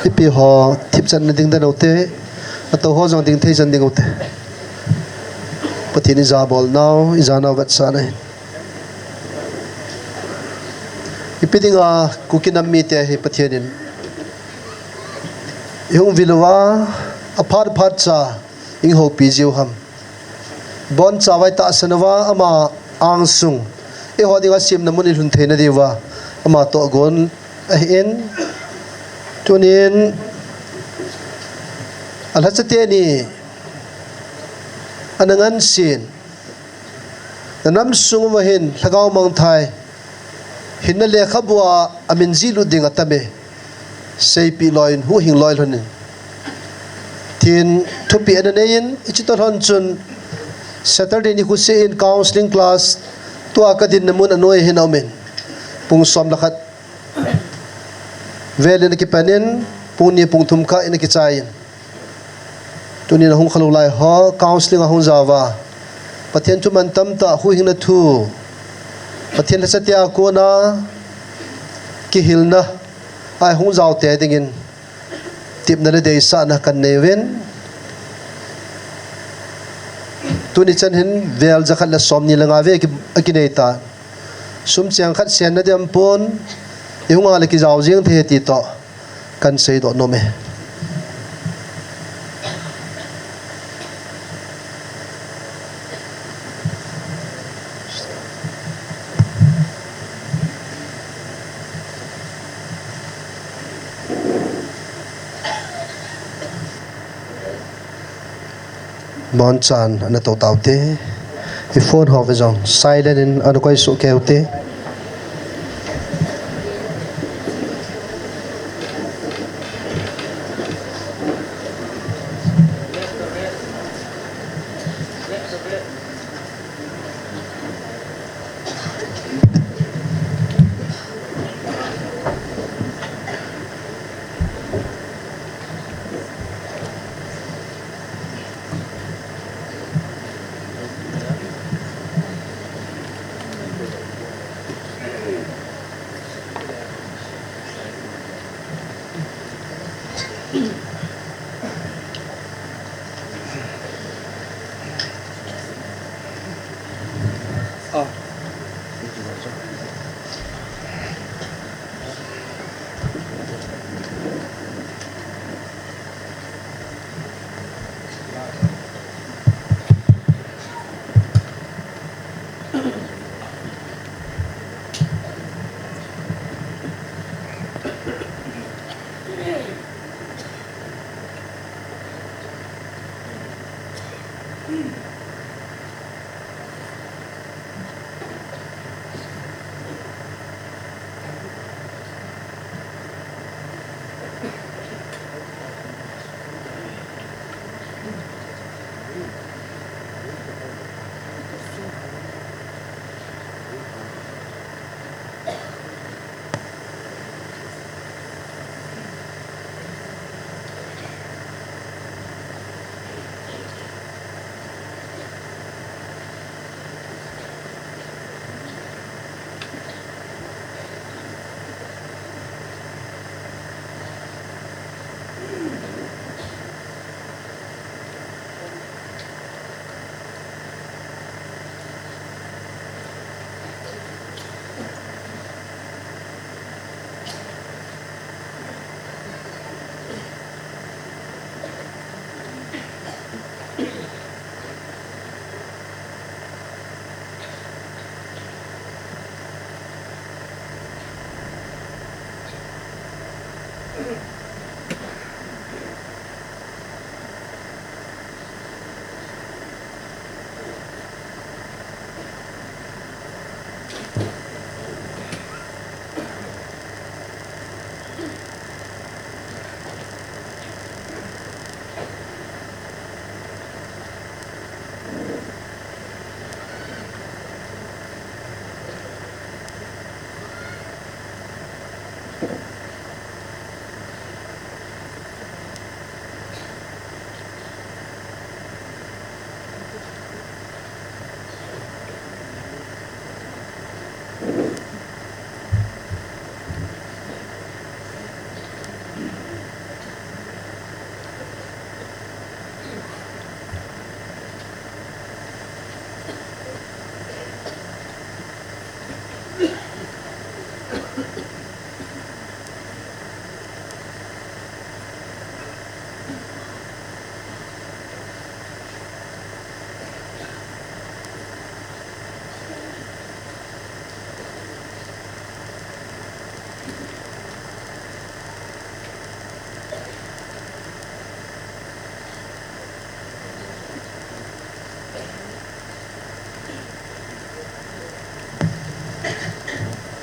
tipi ho tip chan na ding da note ato ho jong ding thei chan ding ote Pathen izabol now izana vat sana ipitinga kukinam mi te he Pathenin yung vilwa apar cha ing ho pijiu ham bon chawai ta sanawa ama angsung e hodinga sim namun ilhun theina dewa ama to gon in tunin alhachate ni anangan sin nanam sung wahin Lhagao mang thai hinna lekha bua amin zilu ding atame sei pi loin hu hing loil honin tin thupi ananein ichitor hon chun Saturday ni kusi in counseling class to akadin namun anoy hinamen pung som lakat vele na kipanin pung ni pung tumka ina kichayin tunin hung khalulai ho counseling ahung jawa Pathen tu mantam ta hu hing na thu Pathen satia ko na kihilna ai hung jaw te dingin tip na de sa na kan neven tuni chan hin vel zakhat la som ni langa ve akineta sum chiang khat sian na dem pon ihunga le ki jaw jing the ti to kan sei do no me Mon chan ana to taute I phone ho vejong silent in anu koi su keute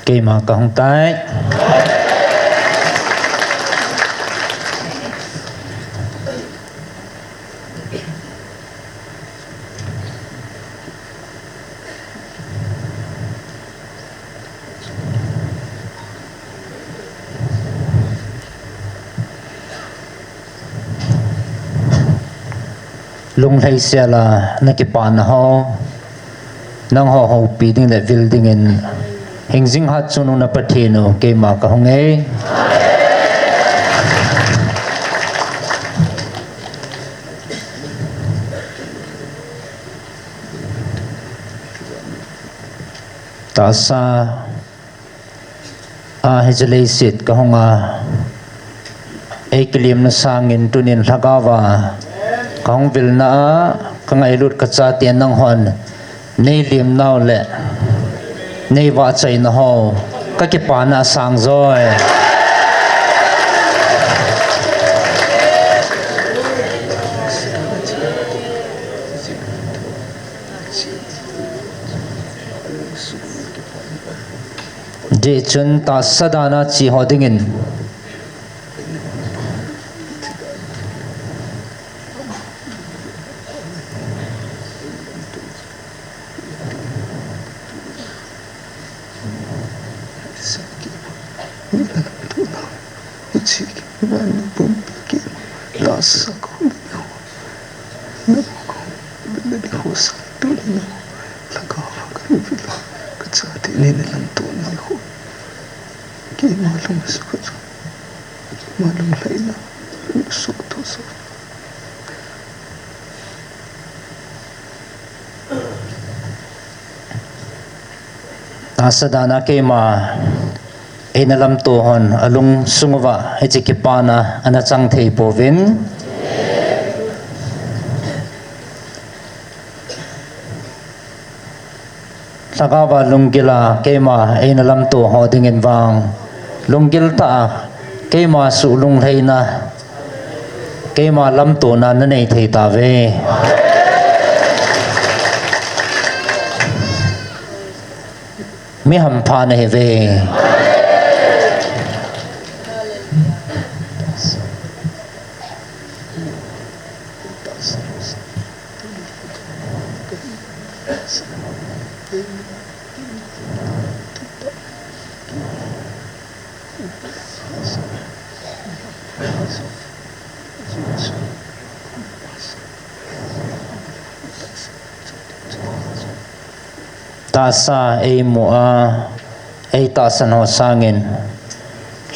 Kỳ mà không tay lung thấy xe là nó cái bàn họ nang họ họ building that building in hình dinh hạt sunu na Pathen cái mà không nghe ta sa hejlei sit ka honga eklim na sangin tunin Lhagawa kong vil na ka ngai lut ka cha tian nang hon nei lim nau le nei wa chai na ho ka ki pa na sang zoi de chun ta sadana chi hodingin sadana ke ma enalam to hon alung sungwa hechikipana ana changthei povin Lhagawa lungila ke ma enalam to hodingin wang lungil ta ke ma su lung leina ke ma lam to na nei thei ta ve mi ham pha ne ve ta sa e mua e ta san ho sangin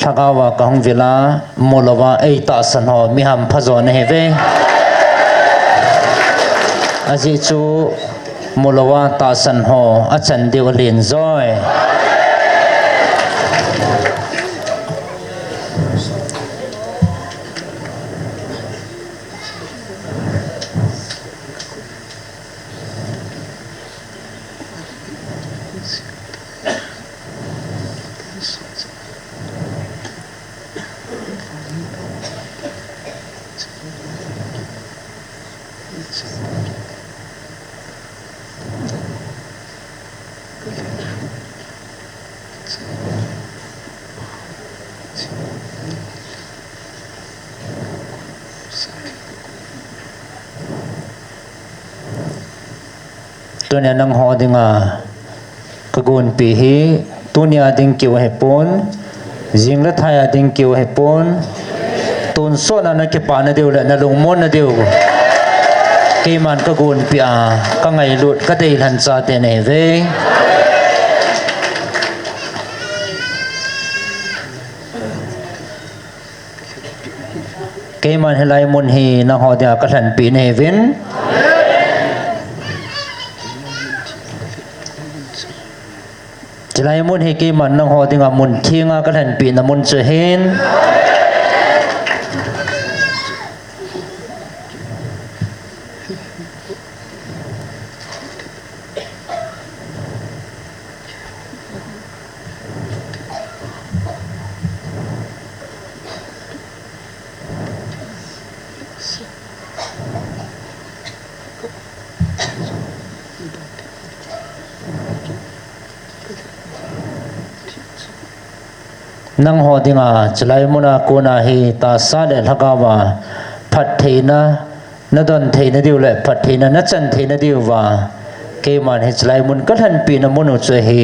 Lhagawa ka hong vila molawa e ta san ho mi ham phazo ne ve aji chu molawa ta san ho achan deu lin zoi tunya nang ho dinga kagun pi hi tunya ding kiu hepon jingla thaya ding kiu hepon tun so na ke pa na deu la na lung mon na deu ke man kagun pi a ka ngai lut ka dei han cha te ne ve ke man helai mun hi na ho dia ka hlan pi ne vin Chilai mun he ke man nang ho dinga mun thinga ka hlan pi na mun che hen nang ho dinga chlai muna kona hi ta sa le Lhagawa phat theina na don theina diu le phat theina na chan theina diu wa ke man he chlai mun ka than pi na munu che hi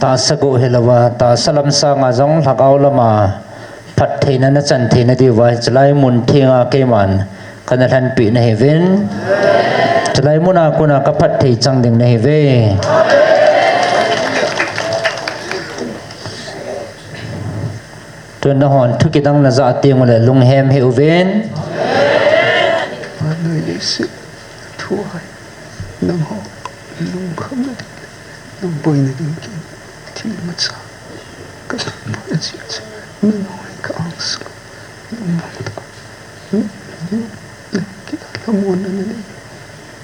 ta sago helawa ta salam sa nga jong Lhagao lama phat theina na chan theina diu wa chlai mun thinga ke man kana than pi na heaven chlai muna kuna ka phat thei chang ding na hi ve tuan na hon thu ki dang na za tiang le lung hem he uven nơi đấy sự thua hay nằm họ lung khấm này nằm bồi này đến kia thì mất sao cái đó là chuyện nằm hỏi cả ông sự nằm mong ta nhưng cái đó là muốn là này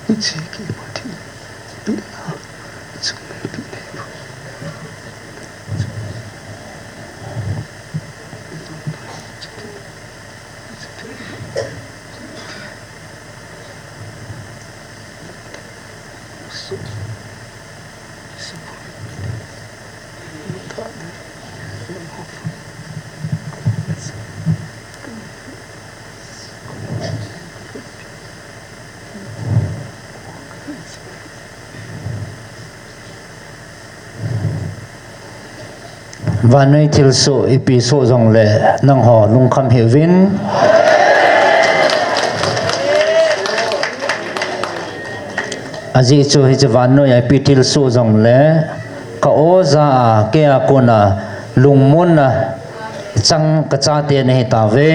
ít gì kia mà thì biết à chúng mình biết đấy và nơi thil so ipi so jong le nang ho lung kham he vin aji chu hi chawan no ipi thil so jong le ka o za ke a kona lung mon na chang ka cha te ne ta ve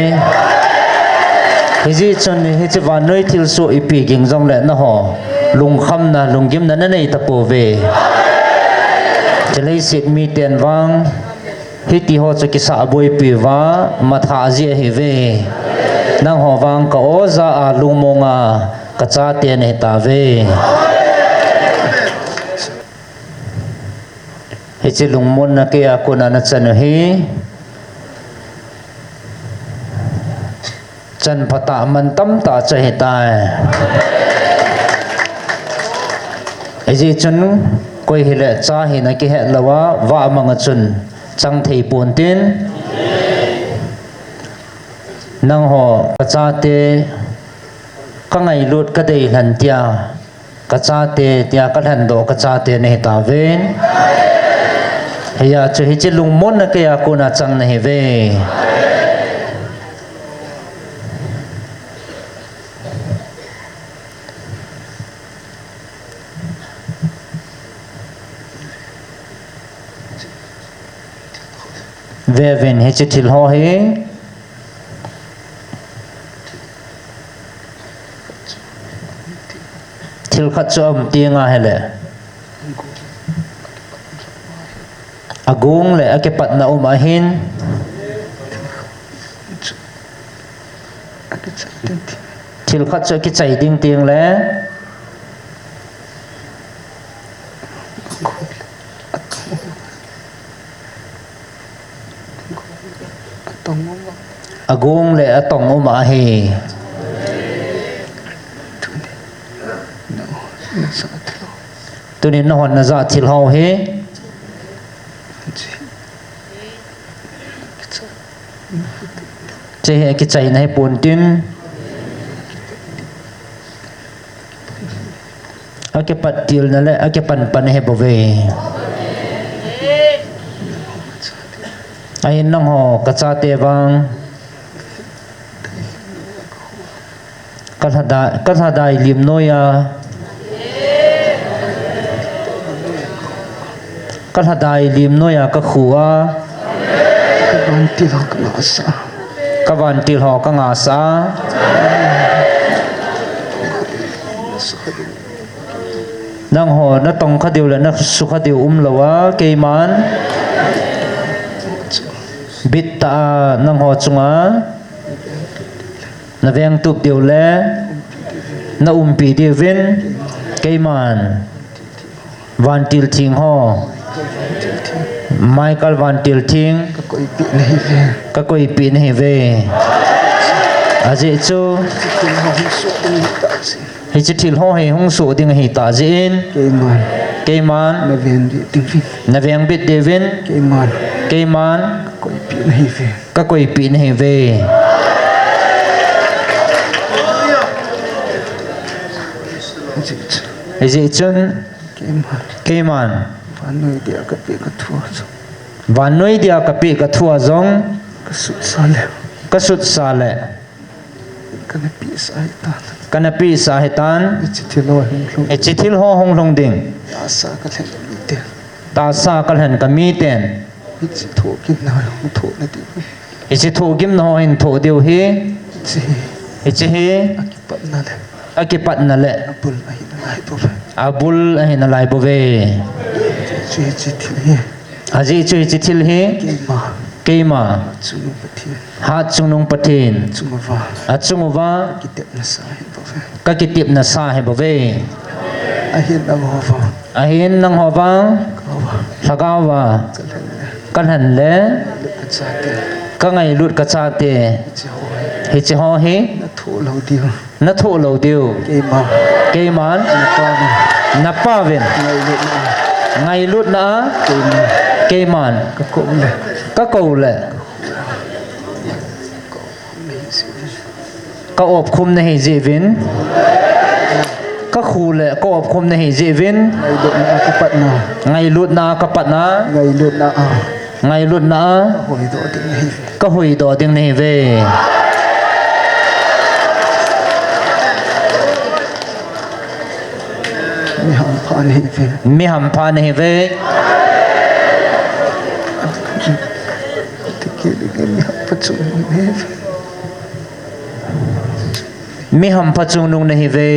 hi ji chon hi chawan noi thil so ipi ging jong le na ho lung kham na lung gim na nei ta po ve chalai sit mi ten wang hiti ho cho kisa boi piwa matha ji hi ve nang ho wang ka oza a lungmonga ka cha te ne ta ve hi chi lungmon na ke a kuna na chan hi chan phata man tam ta cha he ta ai ji chun koi hi le cha hi na ki he lawa wa manga chun chang thei pon tin nang ho ka cha te ka ngai lut ka dei hlan tia ka cha te tia ka hlan do ka cha te ne ta ven heya chu hi chi lung mon na ke ya ko na chang na he ve về vin hết chít thil ho hi thil khat cho tiếng à hay lệ agung lệ ake pat na ahin thil khat cho cái chạy ding tiếng lệ agung le atong uma hi tunin no hon na za thil ho hi che ki chai nai pon tin ake pat til na le ake pan he bove ai nang ho ka cha te wang kan hadai lim noya kan hadai lim noya ka khuwa ka van til ho ka nga sa nang ho na tong kha diu la na su kha diu lawa ke man bit ta nang ho chunga na veng tup diu le na pi diu vin ke man van til thing ho Michael van til thing ka koi pi nei ve aje chu hi chi thil ho he hung su ding hi ta jin ke man na veng bit devin ke man ka koi pi nei ve aje chun ke man van noi dia ka pi ka thua zong ka sut sa le kana pi sa hetan e chithil ho hong long ding ta sa kal hen ka mi ten e chi thu gim no hin tho deu hi e chi hi akipat na le abul hin lai bo ve aji chu chi thil hi keima ha chunung pathin achumuwa ka kitip na sa he bove ahin nang howang lhagawa kan han le ka ngai lut ka cha te hi chi ho hi na tho lo diu keiman na pavin ngai lut na keiman ka ko le ka op khum na hi jevin ka khu le ka op khum na hi jevin ngai lut na ka pat na ngai lut na ka hui do ding nei ve mi ham pha nei ve mi ham pha chung nung nahi ve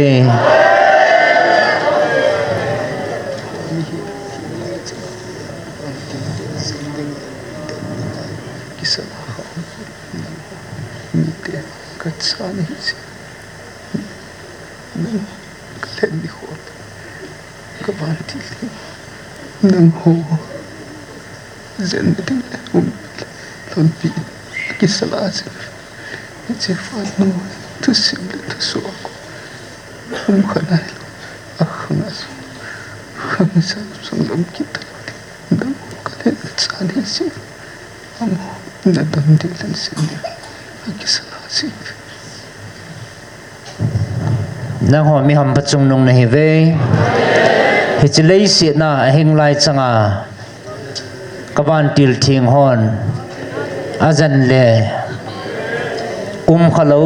nang ho zen ding lon pi kisala se che fa no tu sim tu so khana akhna khana sa sung lam kita dam kale tsani se am na dam dilan se kisala se nang ho mi ham pachung nung nahi ve hi chilei si na hing lai changa kaban til thing hon azan le khalo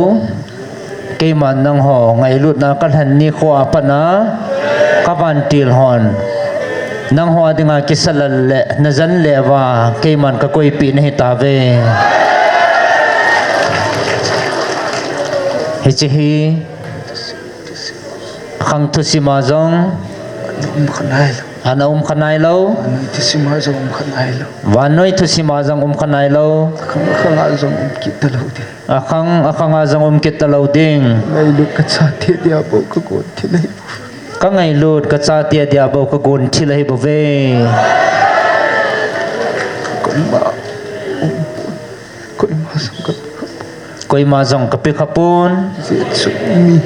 ke man nang ho ngai lut na kal han ni khwa pana kaban til hon nang ho dinga kisalal le nazan le wa ke man ka koi pi nahi ta ve hi chi hi khang thu si ma zong ana khanai lo wanoi thu si ma zong khanai lo akhang azang kit lo ding ngai lut ka cha the dia bo ka ko thi nei ka ngai lut ka cha tia dia bo ka gon thi lai bo ve koi ma zong ka pe khapun mi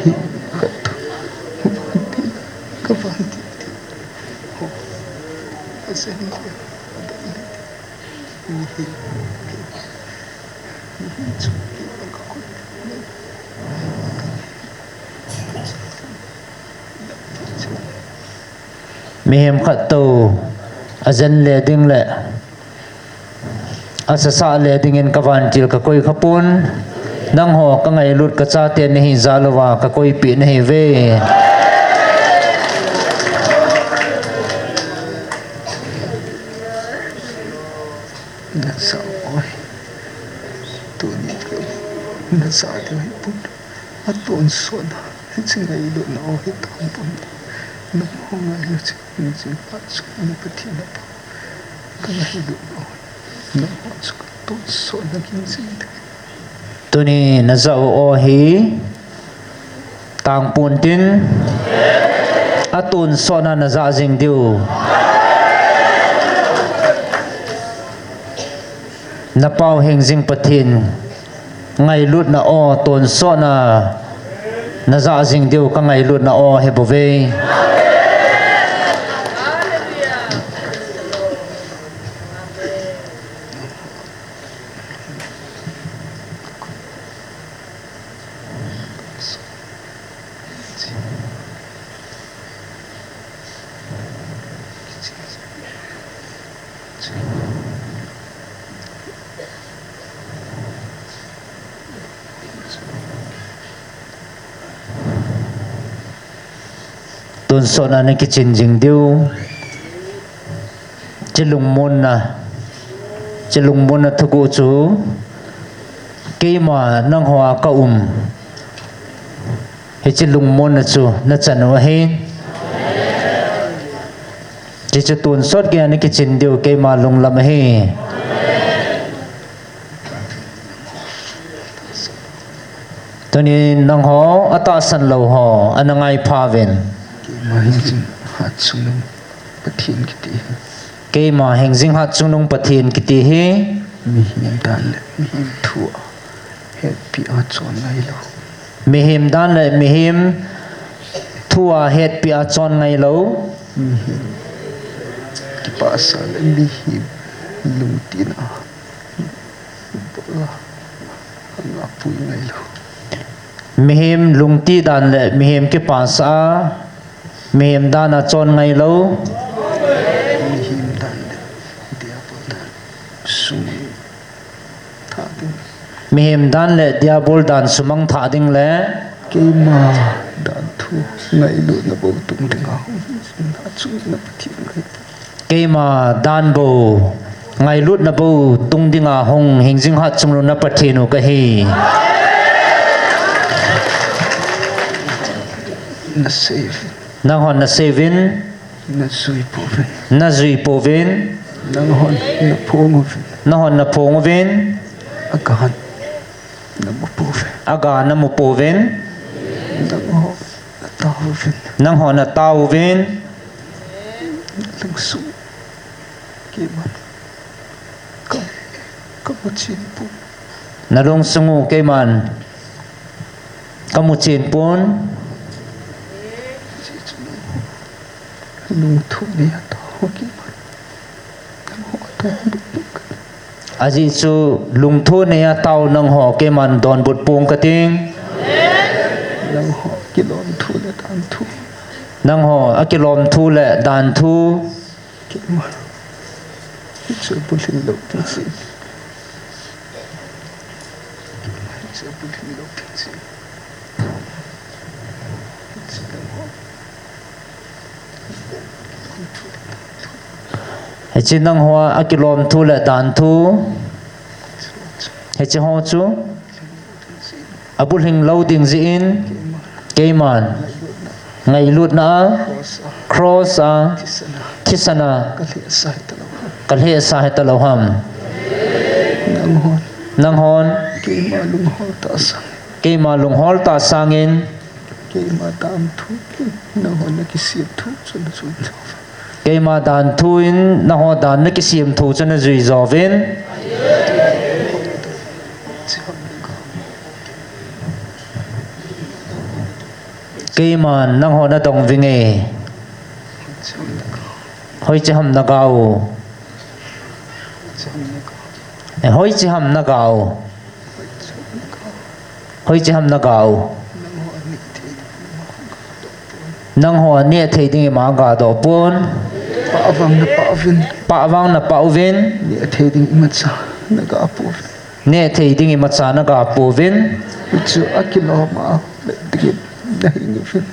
mihem khat to azan le ding le asasa le ding in kawan til ka koi khapun nang ho ka ngai lut ka cha te ni zalwa ka koi pi nei ve na sa oi tu ni na sa te hai pun atun so na singai lu na oi tam pun na ho ngai lu ni sin pa su na pati na pa ka ngai lu na ho su tu so na kin sin tu ni na za o hi tang pun tin atun so na za jing diu na pau heng jing pathin ngai lut na o ton so na za jing diu ka ngai lut na o he bove tuần so na cái chuyện dình điêu chỉ lùng môn na thực cụ chú cái mà năng hòa cao hay chỉ lùng môn na chú na chân hoa hen chỉ tuần sót cái này cái chuyện điêu cái mà lùng làm he cho nên năng họ ata san lâu họ anh ngay pha ven mà hình dung hạt sung nung pathin kiti cái mà hình dung hạt sung nung pathin kiti he mi hiểm đan lệ mi hiểm thua hết bị ở chọn ngay lâu mi hiểm đan lệ mi hiểm thua hết bị ở chọn ngay lâu mi hiểm cái bà sa lệ mi hiểm lung tin à bữa anh áp bụi ngay lâu mi hiểm lung ti đan lệ mi hiểm cái bà sa mi hiểm đan ở chọn ngay lâu mi hiểm đan lệ dia bol sung tha ding mi hiểm đan lệ dia bol đan sumang tha ding lệ cái mà đan thu ngay luôn là bộ tung đừng áo hạt sung là pathin ngay cái mà đan bồ ngay lút na bồ tung ding à hong hình dung hạt sung na pathin cái he na save nang hon na sevin na zui povin na zui povin nang hon na pongovin na hon na pongovin agahan na mupovin aga na mu povin nang hon na tavovin nang hon na tawvin lang su kiman kam chin pu na long sungu ke man kamu chin pon lung thu ni ta ho kiman nang ho ta aji chu lung thu ne taw nang ho ke man don but pung ka ting nang ho kilom thu le tan thu nang ho akilom thu le dan thu kiman it's a bullying lo pinsi it's a bullying lo pinsi he chi nang ho akilom thu le dan thu he chi ho chu abul hing lo ding zi in ke man ngai lut na cross a kisana kal he sa he talo ham nang hon ke ma lung hol ta sangin ke ma tam thu na hon na ki siam thu chun chun ke ma dan thu in na ho dan na ki siam thu chana zui zovin ke ma nang ho na dong vinge hoi chi ham na gao hoi chi ham na gao hoi chi ham na gao nang ho ne thei ding ma ga do pon pa awang na pa vin pa wang na pa vin ni thei ding imat sa na ga pu ne thei ding i machana ga povin Itu akiloma dingin nahingi fin.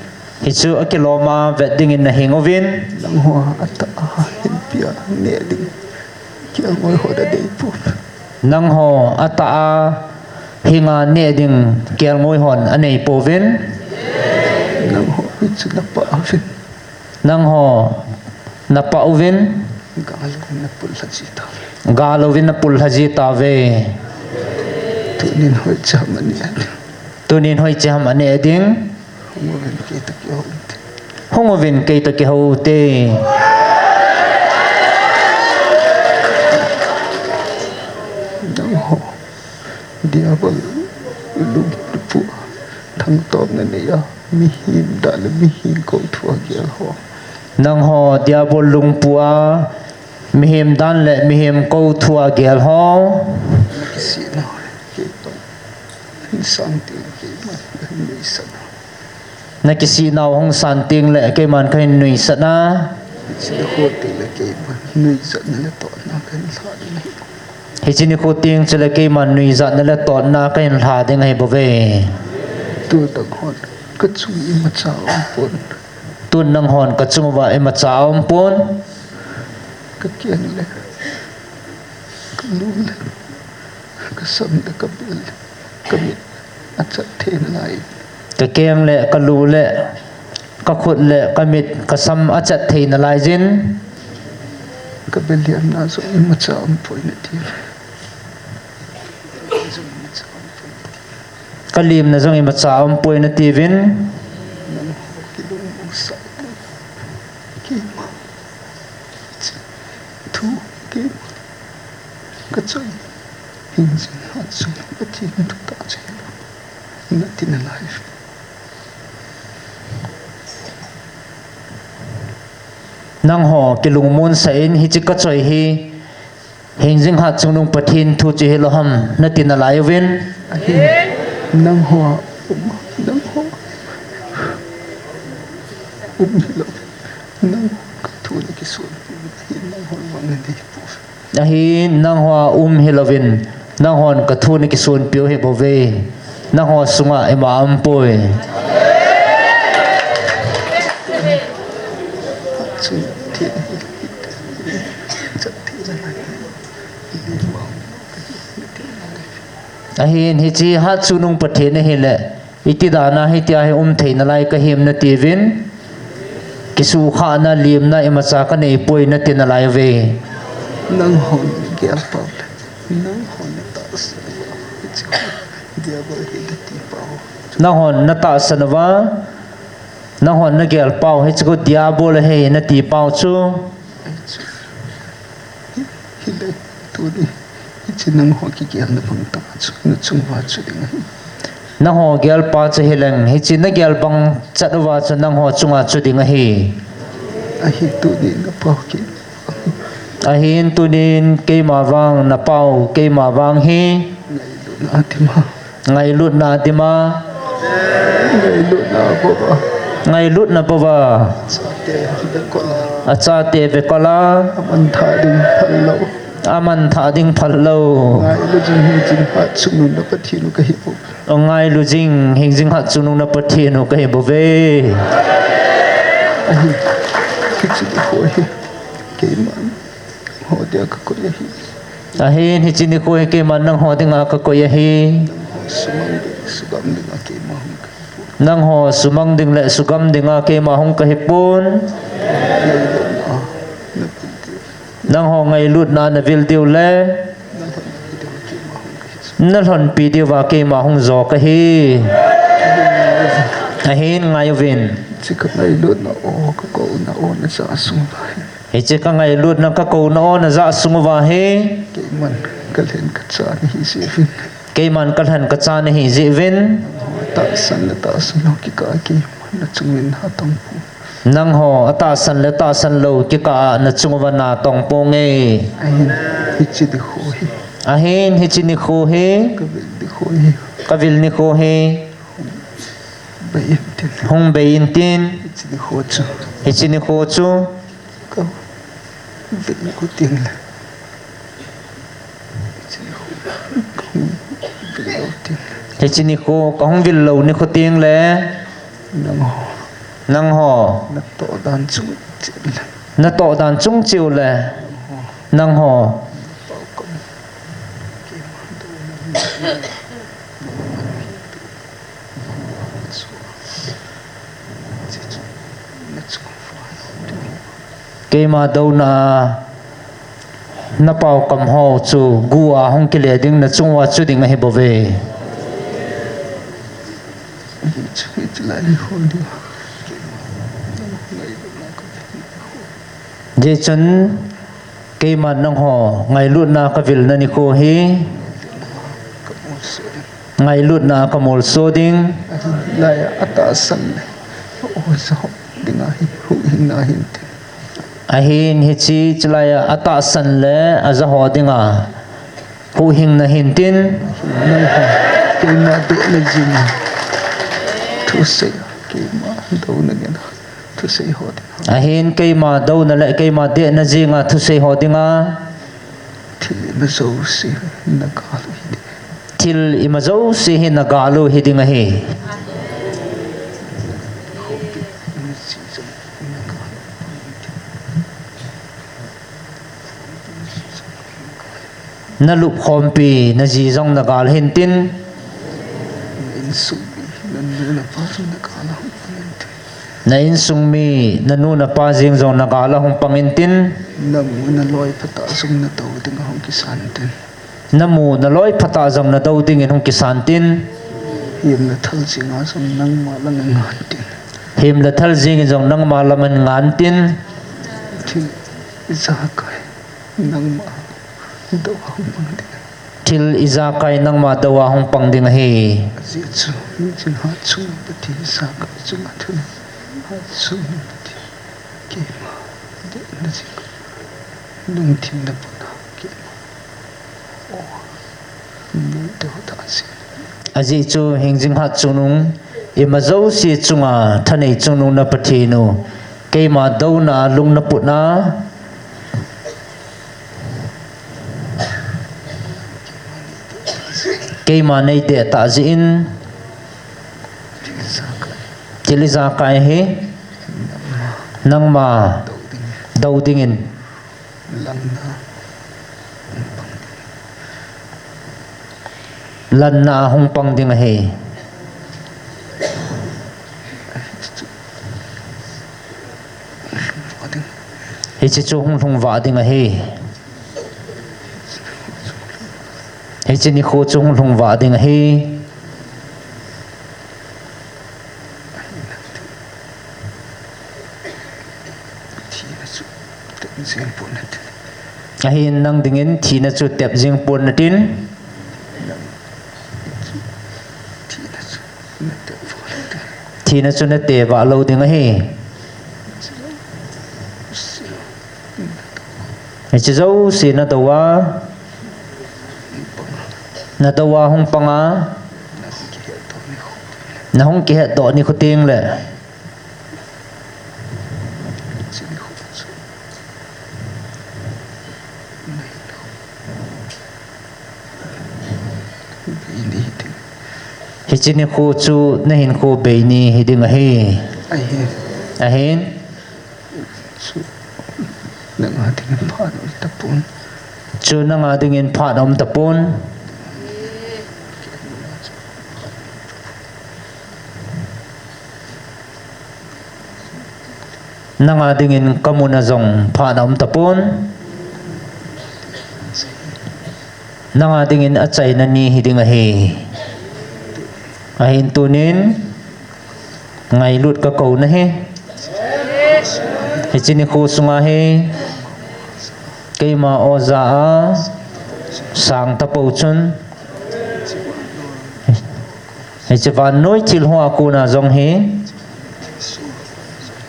hichu akiloma wedding in na hingovin Nang hoa ata himpia ne ding. Kia ngoi hoda dei pu. nang ho ata hinga ne ding kel ngoi hon anei povin Nang hoa itu napa fin. nang ho na pauvin Galu na pulha cita. galovin na pulhaji tave Tunin hoi chamani adi. tunin hoi cham ane ding Ngoven kita kia hote. hongovin kei to ki ho te Nang hoa diabol lung pu. Thang top na niya mihim dal mihim ko thua kia hoa. nang ho diabol lungpua mihim dan le mihim ko thua gel ho Kisi na kita. Insang ting kita ni sana. na kisi naw hong santing le ke man kai nui sana Sila hote la kita ni sana la to na kan thad na. hichini ko ting chele ke man nui za na le to na kai la ding hai bove Tu tak hot kecui macam pun tun nang hon ka chungwa e ma chaom pon kekian le. Kelul kesam le kabil kami acat ten lain. ka kem le ka lu le ka khut le ka mit ka sam achat thein lai jin Kabilian naso macam pun nanti. ka lim na jong e ma chaom poi na tivin Kilung musa kima tu kima kecui hinjin hatsun betin tu tak cahaya nanti na life. nang ho kilung mon sa in hi chi ka choi hi hingjing ha chungnung pathin thu chi heloham na tin lai win Nang hoa nang hoa lo nang tu ni kisun nang hoa wang ni pu. ahi nang ho helovin nang hon ka thu ni ki sun pio he bove nang ho sunga e ma am poi Sun thiên chat thiên lai ni mau ahi hi chi ha chunung pathin he le iti dana hi tia he thein lai ka him na tivin kisu kha na lim na e ma cha ka nei poi na tin lai ve nang hon gel pau nang hon tas dia boleh dati pau na hon na ta sanwa na hon na gel pau he chu diabol he na ti pau chu hile tu ni ichi nang ho ki gel na pang ta chu na chung wa chu ding na ho gel pa che heleng hi chi na gel bang chatwa chu nang ho chunga chu ding hi a hi tu ni na pau ki ahin tunin ke ma wang na pau ke ma wang hi na atima ngai lut na tima ngai lu na baba ngai lut na bawa sate de ko la acha te ve kala aman tha ding phallo aman tha ding phallo ngai lu jing hi jing ha chung nu na pathi nu ka hi pu ngai lu jing hingjing ha chunung na pathi no ka he bove a hi kichi ko hi ke man ho dia ka ko hi ahin hi chini ko ke man nang ho dinga ka ko ya hi sumang de sugam de na ke ma hum nang ho sumang ding le sugam dinga ke ma hong ka hi pun nang ho ngai lut na na vil diu le na lon pi diu wa ke ma hong zo ka hi ahin ngai vin Jika ngai lut na o ka ko na o na sa sung ba hi che ka ngai lut na ka ko no na za sung wa he ke man kalhen ka cha ni hi si fin ke man kal han ka cha na hi ji vin ta san no ki ka ki na chung min ha tong pu nang ho ata san le ta san lo ki ka na chung wa na tong po nge ahin hi chi di ho hi ahin hi chi ni kho he ka vel di ho hi ka vil ni kho he ba yin tin hong be in tin hi chi di ho chu hi chi ni kho chu ka vel ni ko ting la hi chi di ho hi chi ni ko ka hong vil lo ni ko tiang le nang ho na to dan chung na to dan chung chiu le nang ho ke ma do na pau kam ho chu gua hong ki le ding na chungwa chu ding he bo ve je chun ke ma nang ho ngai lut na ka vil na ni ko hi ngai lut na ka mol so ding lai ata san oi so ding a hi hu hin na hin ahin hi chi chlaya ata san le aza ho dinga hu hing na hin tin nang ha ke ma de na jin thu se ke ma do na gen thu se ho ahin ke ma do na le ke ma de na jinga thu se ho dinga thil ma so se na ka lu hi til imazo si hi na galu hi dinga hi na lup khom pi na ji zong na gal hin tin in su na pa su na ka la na in sung mi na nu na pa jing zong na gala hong pangin tin na mu na loi phata sung na to ding hong ki san tin na mu na loi phata zong na do ding in hong ki san tin him na thal sing a sung nang ma lang ngan tin him la thal jing in zong nang ma laman ngan tin thi za kai nang ma do hong mang ding til iza kai nang ma dawa hong pang ding hi ji chu jin ha chu pa ti sa ka chu ma thu ha chu pa ti ke ma de na ji nung tim na pa na ke ma o nu de ho ta si aji chu hingjing hat chunung imazo si chunga thanei chunung na pathinu ke ma do na lung na put na ke ma nei de ta zin tiliza kai he nang ma do ding in lang na lan na hong pang ding he hi chi chu hong thong wa ding he hi chi ni kho chu hong thong wa ding he Jing pun na ahin nang dingin thi na chu tep jing pon na tin thi na chu na te wa lo ding a hi chi zo si na dawa hong panga na hong ki het do ni khu ting le hi chi ni khu chu na hin khu be ni hi ding a hi ahin na nga ding pa no tapon chu na nga ding in pha dom tapon na nga ding in kamuna zong pha dom tapon na nga ding in achai na ni hi ding a hi ahin tunin ngai lut ka ko na he hi chi ni khu sunga he ke ma oza a sang ta po chun hi chi van noi thil hoa ku na zong he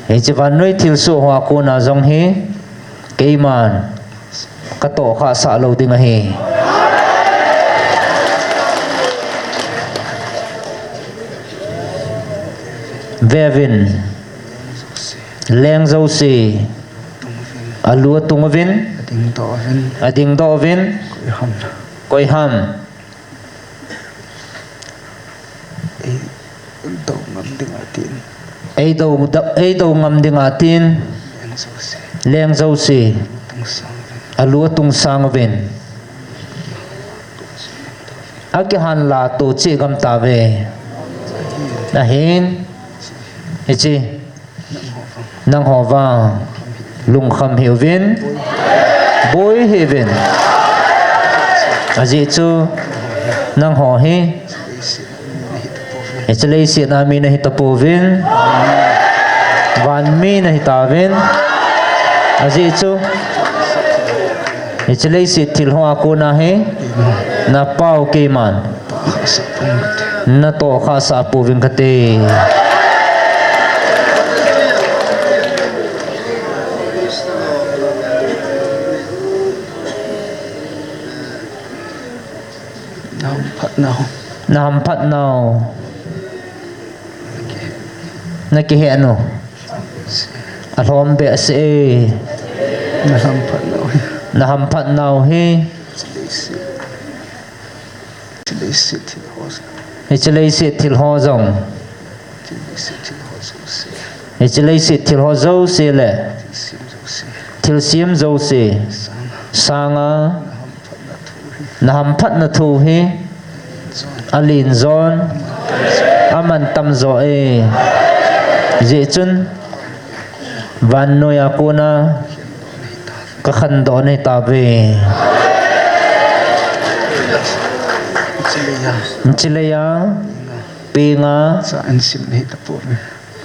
hi chi van noi thil su hoa ku na zong he ke man ka to kha sa lo ding a he Vevin Leng dâu xì Alua tung vin ading do vin Koi ham ai đâu ngam ding atin leng zo si alua tung sang ven aki han la to chi gam ta ve na hin chi nang ho wa lung kham hiểu vin bối hi vin aji chu nang ho hi chỉ lấy sự na mi na hita po vin van mi na hita vin aji chu chỉ lấy sự thil hoa cô na he na pau ke man na to kha sa po vin khate nam phat nào na ki he no alhom be se na ham phat nào he chỉ lấy sự thil ho zong chỉ lấy sự thil ho zo se le thil sim zo se sanga na ham phat na thu he alin zon aman tam zo e dễ chun van noya kuna ka khan do ne ta ve chileya pinga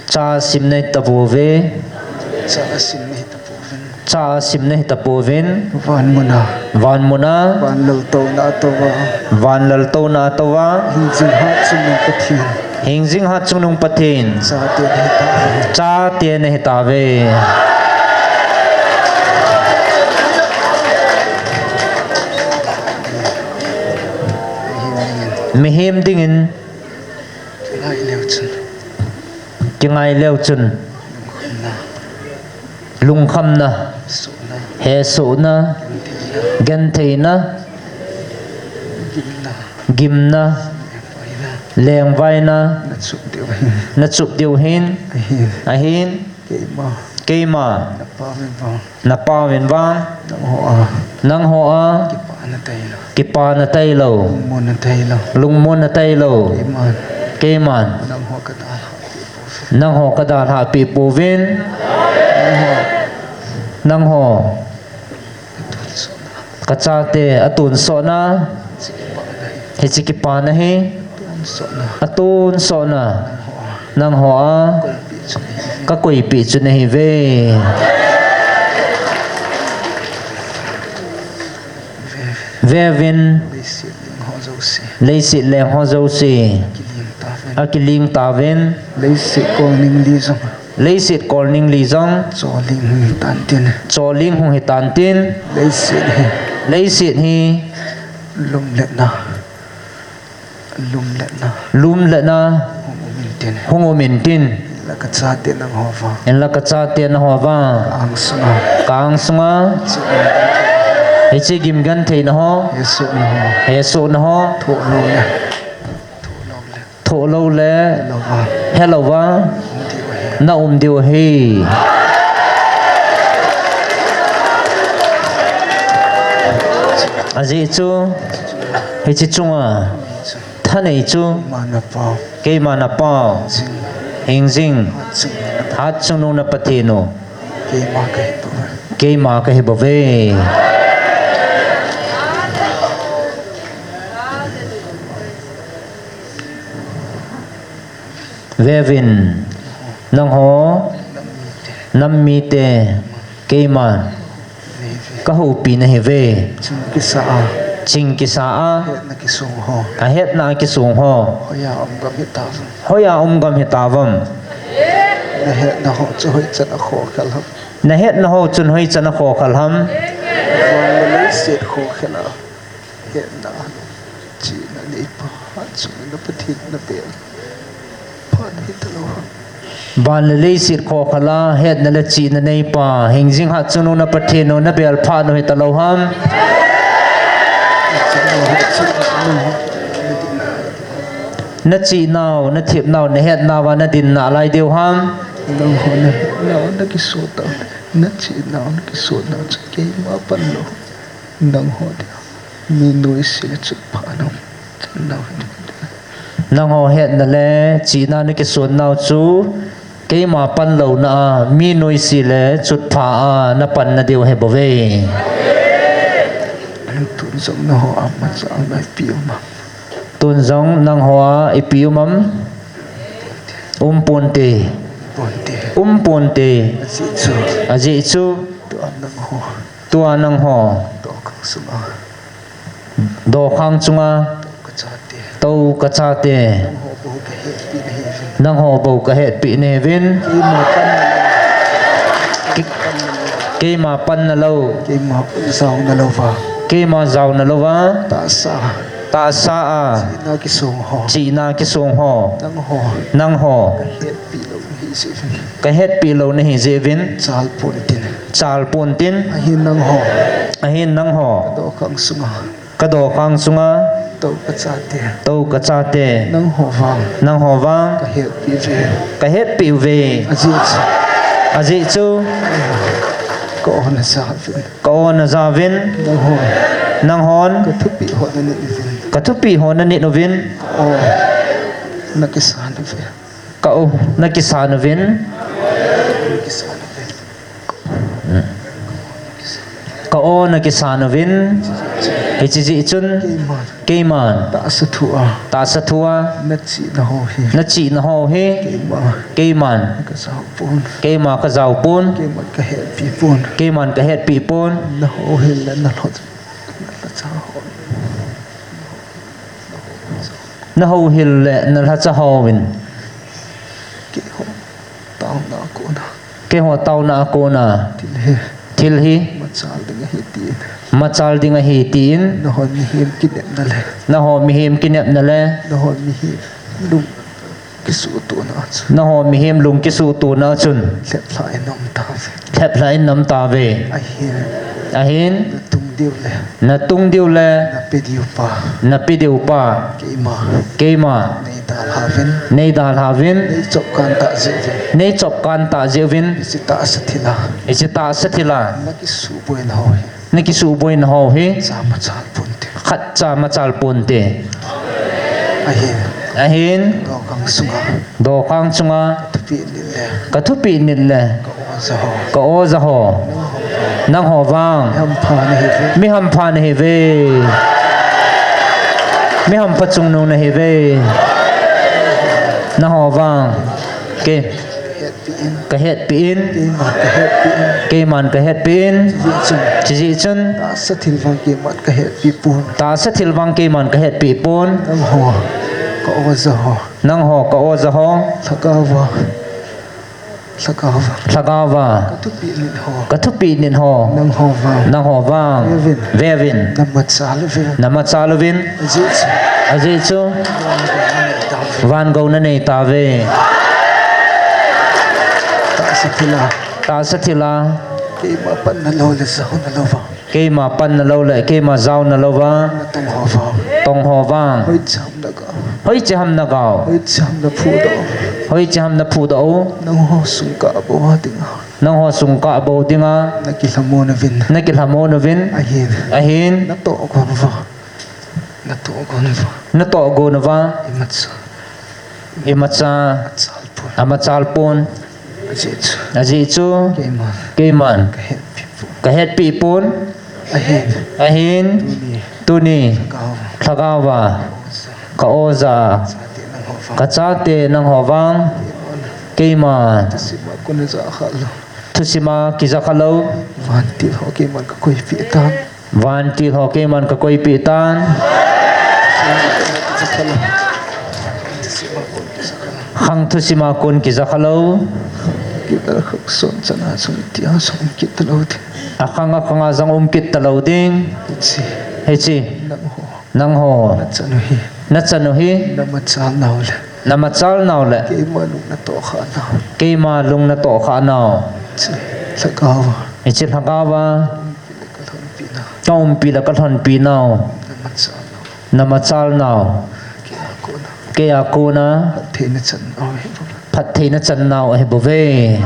cha sim ne ta po ve cha sim ne ta po ven van muna van lal to na to wa hình dinh hát chung nung Pathen cha tiền này ta về mi hem dingin chừng ai leo chân lung khăm na he số na gan thầy na gim na leng vai na chụp điều hin ahin cây mà na pa ven vang nang hoa kipa na tay lâu lung mon na tay lâu cây mà nang hoa kadal ha pi po ven nang hoa kachate atun so na he kipa na he atun so na nang hoa các quỷ bị chuyện này về về viên lấy sự lệ hoa dâu xì akilim ta ven lấy sự con ninh lý dòng cho linh hùng tàn tiên lấy sự hi lum lệ na hung o min tin en la kacha tiền hoa va kang sunga echi gim gan thei na ho yesu na ho tho lo le hello va na dio he aji chu hechi chunga thanei chu ke mana pao hình dinh hát chung nung na Pathen ke ma ka he bove vevin nang ho nam mi te ke ma ka hu pi na he ve ching ki sa a het na ki sung ho hoya gam he tavam na het na ho chun hoi chan a kho khal ham ban le sit kho khala het na le chi na nei pa hing jing ha chunu na Pathen no na bel pha no he talo ham na chi nào na thiệp nào na het nào và na din na lai điều ham nang ho na nào na ki so ta na chi nào na ki so na ke ma pan lo nang ho dia mi noi se chu pa no nào nang ho het na le chi na na ki son nào chu cái mà pan lâu na mi nuôi xì lệ chút phá na pan na điều hay bảo vệ tuôn giống nó hoa mà sang lại piu mà tuôn giống nang hoa i piu mắm ponte ponte aji chu tua nang ho do khang chunga tàu cá cha te nang ho bầu ka het pi ne vin ke ma pan na lâu cái mà giàu na lâu vào ke ma giàu na lâu va ta sa a na cái sông ho chỉ na cái sông ho nang ho nang ho hết pi lâu hi se cái hết pi lâu ne hi je vin chal pon tin a hin nang ho do khang sunga ka do khang sunga tàu cá cha te nang ho vang ka het pi ve aji chu ko na za vin nang hon ka thu pi hon na ni no vin na cái san ve ka o na ki sa na vin ka o na ki sa na vin he chi ji chun ke man ta sa thua na chi na ho he ke man ke ma ka zau pun ke man ka het pi pun na ho he na lot na ho hil le na la cha ho win ke ho tau na ko na thil hi machal dinga hi tin na ho mi him kinep na le na ho mi him lung ki su tu na chun thep lai nam ta ve a hin na tung diu le na pi diu pa ke ma nei dal havin nei chop kan ta zevin isi ta sathila na ki su boin ho he khat cha ma chal pon te a hin do khang chunga ka thu pi nit le ka o za ho nang ho wang mi ham pha ne ve mi ham pa chung no na he ve na ho wang ke ka het pi in ke man ka het pi in chi ji chun ta sa thil wang ke mat ka het pi pun ta sa thil wang ke man ka het pi pun nang ho ka o za ho Lhagawa ka thu pi nin ho nang ho wang vevin na cha vin aji chu van go na nei ta ve ta sa thila ke ma pan na lo le zau na lo va ke ma pan na lo le ke ma zau na lo va tong ho wang hoi cham na gao hoi cham na phu do nang ho sung ka bo dinga na ki lamo na vin a hin na to go na va i macha ama chal pon aji chu ke man ka het pi pon a hin tu ni Lhagawa ka oza ka cha te nang ho wang ke man thusima ki za khalo van ti ho ke man ka koi pi tan khang thusima kun ki za khalo kita khak son chana sum tia sum kit lo the akhanga zang kit talo ding he chi nang ho na chanu hi na machal naw le ke ma lung na to kha naw e chi Lhagawa chom pi la ka thon pi naw na machal naw ke akuna thế nó chân ao hết rồi phat thei na chan nau he bove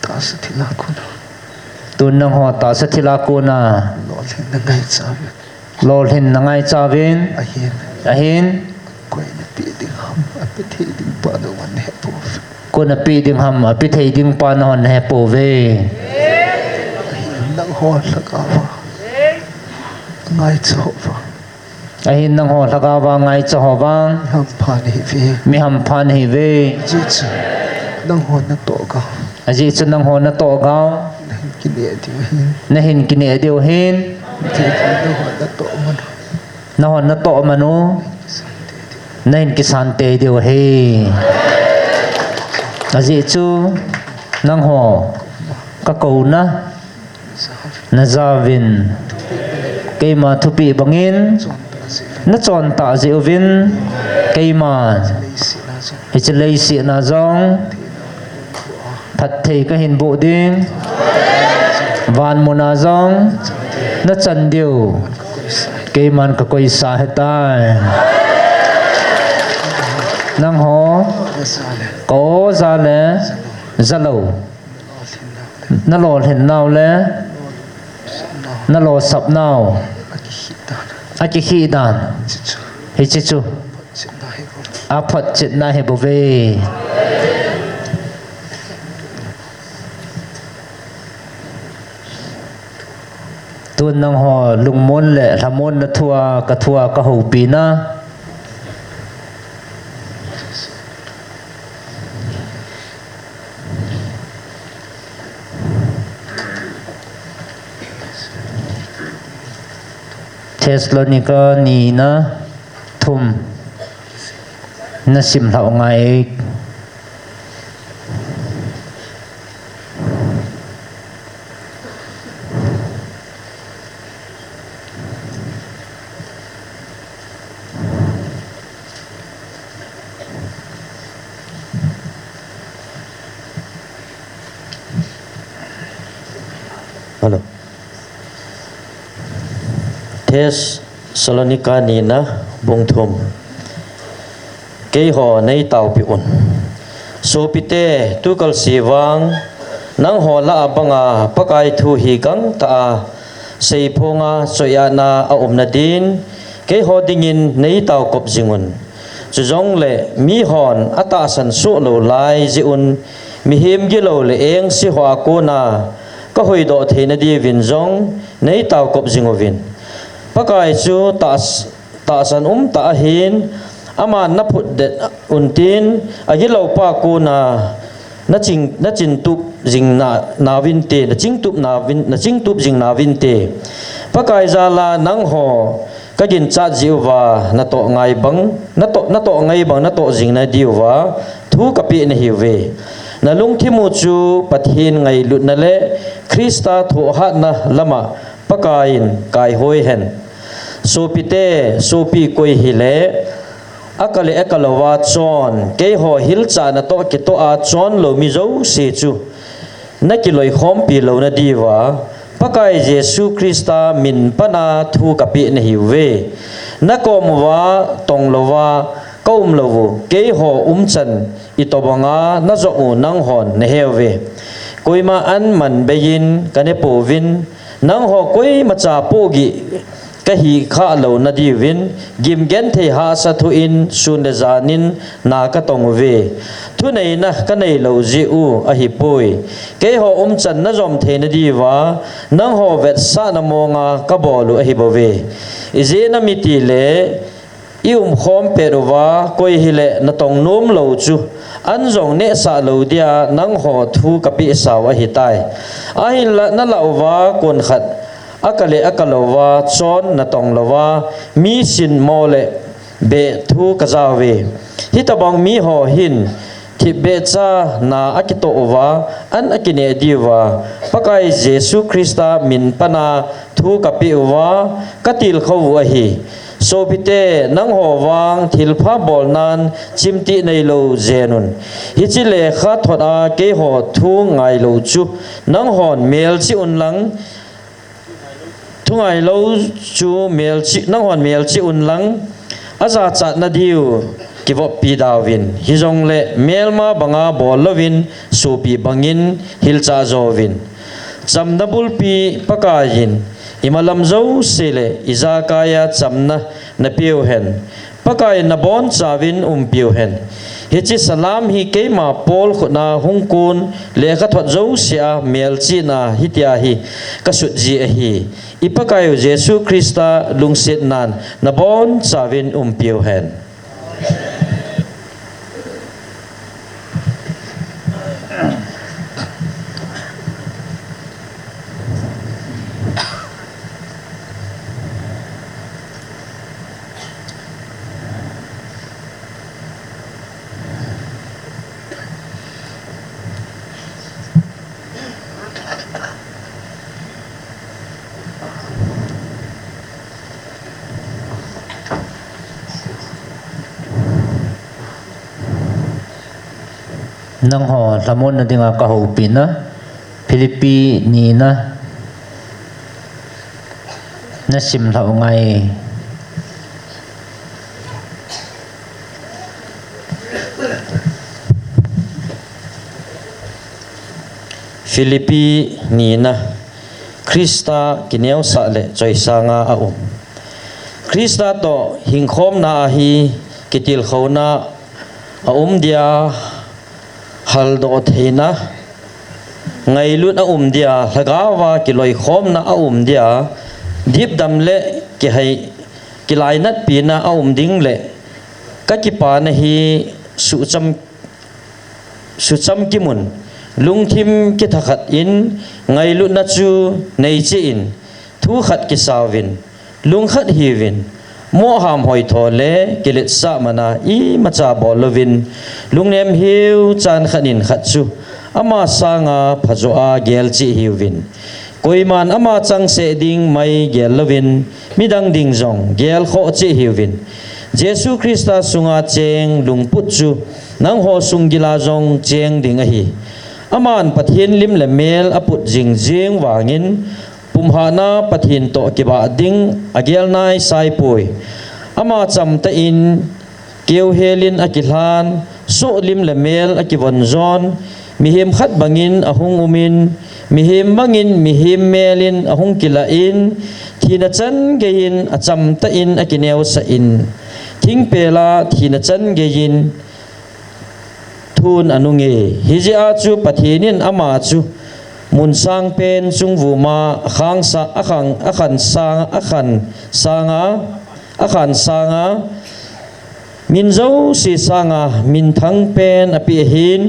ta sẽ thì là con tun nang ho ta sa thila kuna lo lên là ngay lol hin nangai sao chawin ahin quay nó bị đi hầm à bị thì đi bao nhiêuวันhết rồi kuna pi ding ham api thei ding pan hon he pove nang ho là cả ngay chỗ vào ahin nang ho Lhagawa ngai cha howang ham phan hi về mi ham phan hi ve chỉ nang ho nó tổ cao aji chu nang ho na to gao cái này thì hin na hin kini deu hin thì nang ho nó tổ mà na hon na to manu na hin kisan te deu he aji chu nang ho ka ko na zavin keima thupi bangin na chon ta zeuvin keima hichlei si na zong phat thei ka hin bo ding van mona zong na chan diu keiman ka koi sa hetai nang ho ko za le zalo na lo hin naw le na lo sap naw aki hi dan hi chi chu a phat chit na he bo ve tuân nang ho lung mon le thamon na thua ka ho pi na Thessalonica ni na thum na sim thau ngai Hello. Thessalonica ni na bung thum. Ke ho nei tau pi un. So pite tu kal siwang nang ho la abanga pakai thu hi kang ta sei phonga soya na a na din ke ho dingin nei tau kop jingun. Chu jong le mi hon ata san su lo lai ji un mi him gi lo le eng si hwa ko na ka hoi do theina di vin jong nei tau kop jingovin pakai chu ta san ta hin ama na phut de untin agi lo pa ko na chin tup jing na vin te na ching tup jing na vin te pakai zala nang ho ka gin cha jiwa na to ngai bang na to jing na diwa thu ka pi na hiwe na lung thimu chu pathin ngai lut na le Krista thu hat na lama pakain kai hoi hen so pite so pi koi hile akale akalawa chon ke ho hil cha na to ki to a chon lo mi zo se chu na ki loi khom pi lo na diwa pakai Jesu Krista min pana thu ka pi na hiwe na kom wa tong lo wa kaum lo ke ho chan itobanga na zo u nang hon ne hewe koima an man beyin kane povin nang ho koi macha pogi ka hi kha lo na divin gim gen the ha sa thu in sun de zanin na ka tong ve thu nei na ka nei lo ji u a hi poi ke ho chan na zom the na diwa nang ho vet sa na monga ka bolu a hi bo ve ize na miti le khom perwa koi hile na tong nom lo chu an zong ne sa lo dia nang ho thu kapi sawa hitai ahin la na lawa kon khat akale akalowa chon na tong lawa mi sin mole be thu kazawe hitabang mi ho hin thibecha na akito wa an akine diwa pakai Jesu Krista min pana thu kapi wa katil khaw hi so pite nang ho wang thilpha bolnan chimti nei lo zenun hichile kha thoda ke ho thu ngai lo chu nang hon mel chi unlang thungai lo chu mel chi nang hon mel chi un lang aza chat na diu kivo pi dawin hi jong le melma banga bol lovin supi bangin hilcha zovin chamna bulpi pakayin imalam zo sele izakaya chamna na piu hen pakai na bon chawin piu hen hichi salam hi keima pol khuna hungkun le kha thot zo sia mel chi na hitia hi kasut ji hi ipakai jesu krista lungsit nan na bon chawin piu hen nang ho lamon na dinga ka ho pina Philippi ni na sim thau ngai Philippi ni na Krista kineu sa le choi sanga a Krista to hingkhom na hi kitil khona a dia hal do theina ngai lut a dia Lhagawa kiloi khom na a dia dip dam le ki hai kilai nat pi na a ding le ka ki pa na hi su cham ki mun lung thim ki thakhat in ngai lut na chu nei chi in thu khat ki sawin lung khat hi win mo ham hoi tho le kilet sa mana I macha bolovin lungnem hiu chan khanin khat chu ama sanga phajoa gel chi hiwin koiman ama chang se ding mai gel lovin midang ding jong gel kho chi hiwin jesu krista sunga cheng lungput chu nang ho sungila jong cheng ding a hi aman pathin lim le mel aput jing jing wangin pumhana pathin to kiba ding agel nai sai poi ama chamta in keu helin akilhan so lim le mel akivon zon mihim khat bangin ahung umin mihim bangin mihim melin ahung kilain thina chan gein achamta in akineu sa in thing pela thina chan gein thun anunge hiji a chu pathinin ama chu mun sang pen chung vuma khang sa akhan sanga min zo si sanga min thang pen api hin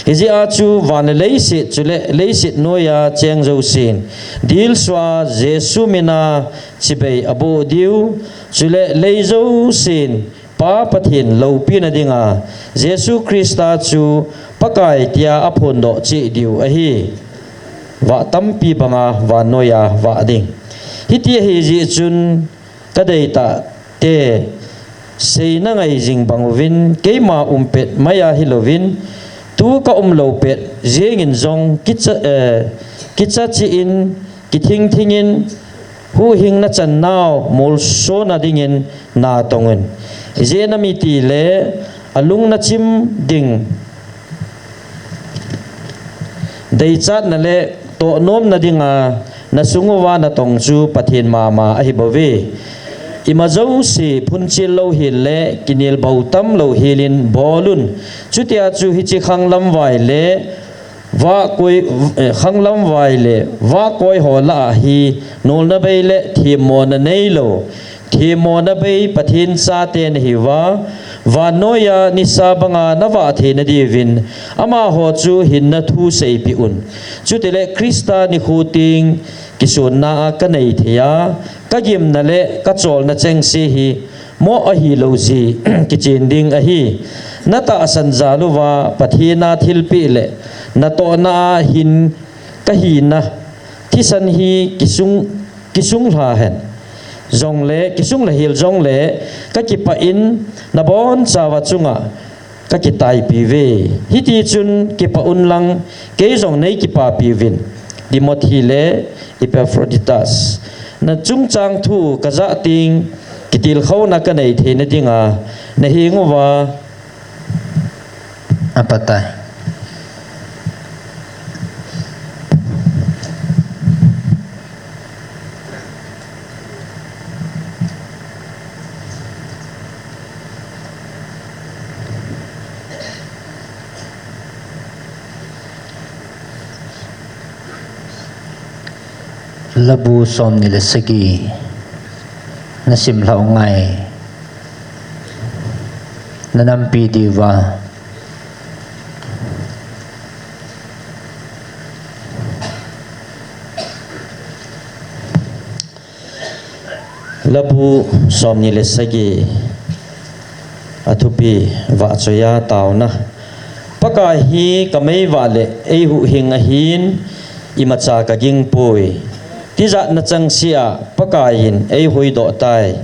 hiji a chu van leisi chule leisi noya cheng zo sin dil swa jesu mina chibei abo diu chule leizo sin pa pathin lo pina dinga jesu krista chu pakai tia aphon do chi diu a hi wa tampi banga wa noya wa ding hiti hi ji chun kadai ta te sei na ngai jing bangwin keima umpet maya hilovin tu ka lo pet jengin zong kitcha chi in kithing thingin hu hing na chan naw mol so na dingin na tongen je na mi ti le alung na chim ding dei chat na le to nom na dinga na sunguwa na tong chu pathin mama a hi bowe imazo si phunchil lo hil le kinil bautam lo hilin bolun chutia chu hi chi khanglam wai le wa koi khanglam wai le wa koi hola hi nol na bei le thimo na nei lo thimo na bei pathin sa ten hi wa noya ni sabanga nawa the na divin ama ho chu hin na thu sei pi un chu tele krista ni khuting kisun na ka nei thia ka gim na le ka chol na cheng si hi mo a hi lo ji ki chin ding a hi na ta san zalu wa pathina thilpi le na to na hin ka hi na thi san hi kisung la hen zong le kisung la hil zong le ka ki pa in na bon chawa chunga ka ki tai pi ve hi ti chun ki pa un lang ke zong nei ki pa pi vin Timothy le Epaphroditus na chung chang thu ka za ting kitil khau na ka nei the na dinga na hi ngwa apatai labu som ni le sagi na sim lau ngai na nam pi diwa labu som ni le sagi athupi wa choya tauna paka hi kamei wa le ei hu hing a hin imacha ka ging poi tiza na chang sia pakain ei hoi do tai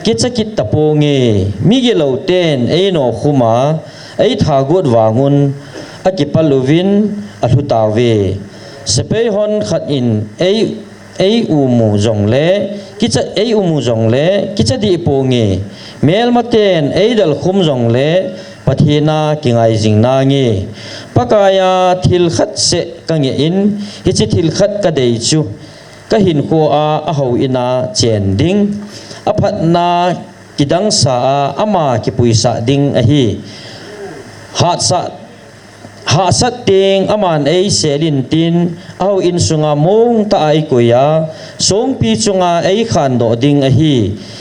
kichakit taponge migelo ten ei no khuma ei thagut wangun akipaluvin ahlutawe sepe hon khat in ei umu jongle kicha ei umu jongle kicha di ponge mel maten ei dal khum jongle pathina kingai jingna nge pakaya thil khat se kange in hichi thil khat ka dei chu ka hin ko a ho ina chen ding aphat na kidang sa ama ki puisa ding a hi ha sat ting aman ei selin tin au in sunga mong ta ai koya song pi chunga ei khan do ding a hi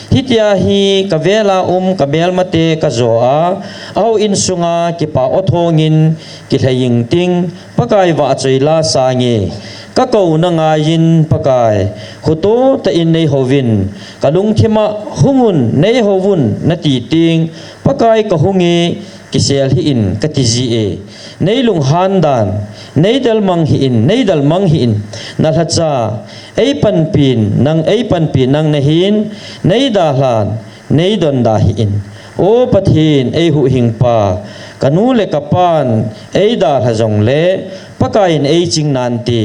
hitia hi kavela ka bel mate ka zo a au in sunga ki pa othongin ki thaying ting pakai wa choila sa nge ka kau na nga yin pakai khuto ta in nei hovin kalung thima hungun nei hovun na ti ting pakai ka hungi kisel hi in ka ti ji e nei lung han dan nei dal mang hi in na thacha ei pan pin nang na hin nei da hlan nei don da hi in o pathin ei hu hing pa kanu le kapan ei da ha jong le pakai in ei ching nan ti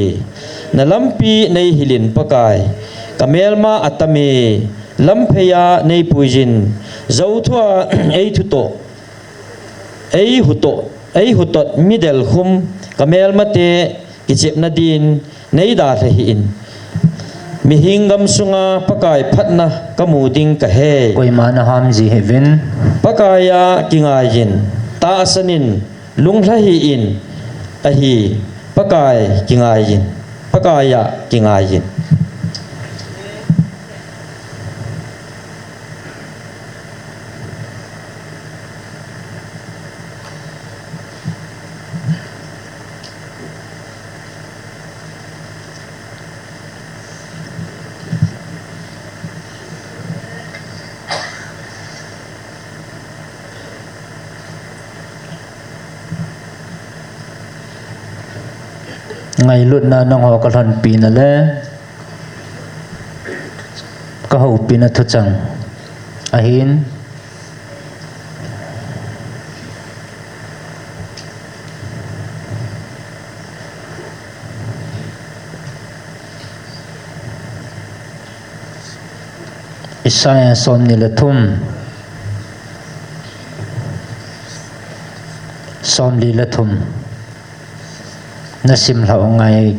na lampi nei hilin pakai kamelma atame lampheya nei puijin zauthwa ei thuto ei hutot midel khum kamel mate kichep na din nei da hi in mi hingam sunga pakai phatna kamuding ka he koi mana ham ji heaven pakaya kingayin ta asanin lungla hi in ahi pakai kingayin pakaya kingayin ngày luận na nong ho kalhan pi na le ka ho pi na thu chang ahin Isaiah som ni le thum som li le thum na sim lau ngai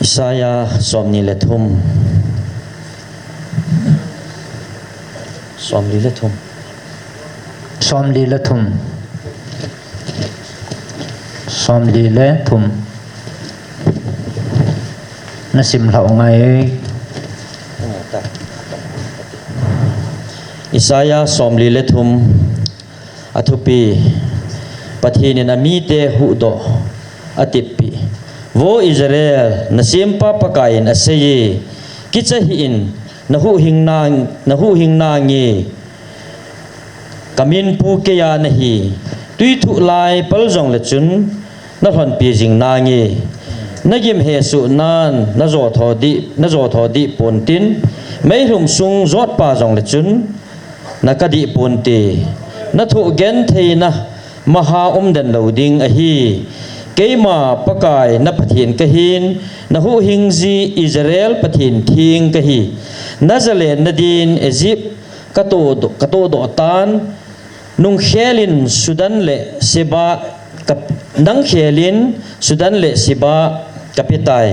Isaiah som ni le thum som li le thum som li le thum som li le thum na sim lau ngai Isaiah som li le thum athupi pathin na mi te hu do atipi wo Israel na simpa pakain aseye kicha hi in na hu hing na nge kamin pu ke ya na hi tui thu lai pal jong le chun na thon pi jing na nge na gim he su nan na zo tho di pontin mai hum sung zot pa jong le chun nakadi ponte na thu gen theina maha den lo ding a hi keima pakai na pathin ka hin na hu hingzi Israel pathin thing ka hi Nazareth nadin Egypt kato do tan nung khelin Sudan le Seba nang khelin Sudan le Seba kapitai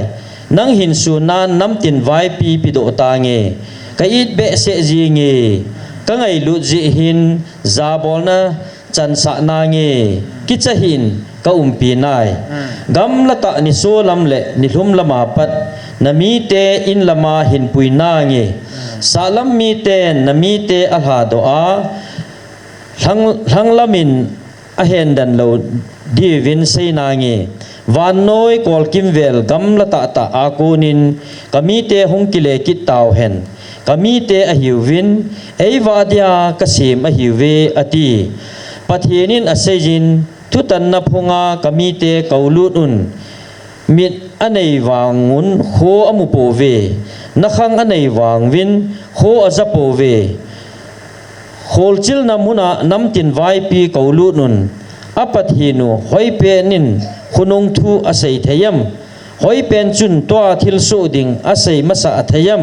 nang hin sunan nam tin vai pi do ta nge ka it be se ji nge ka ngai lu ji hin zabol na chan sa na nge kicha hin ka umpi nai gam la ta ni so lam le ni hlum lama pat na mi te in lama hin pui na nge salam mi te na mi te a ha do a hlang lamin a hen dan lo divin sei na nge van noi kol kim vel gam la ta akunin kami te hung kile kit taw hen kami te a hiwin ei wadia kasim a hiwe ati pathinin asejin thutan na phunga kami te kaulut un mit anei wangun kho amu po ve nakhang anei wangwin kho azapo ve kholchil namuna namtin vai pi kaulut nun apathinu hoipe nin khunung thu asei thayam hoipen chun to thil so ding asei masa thayam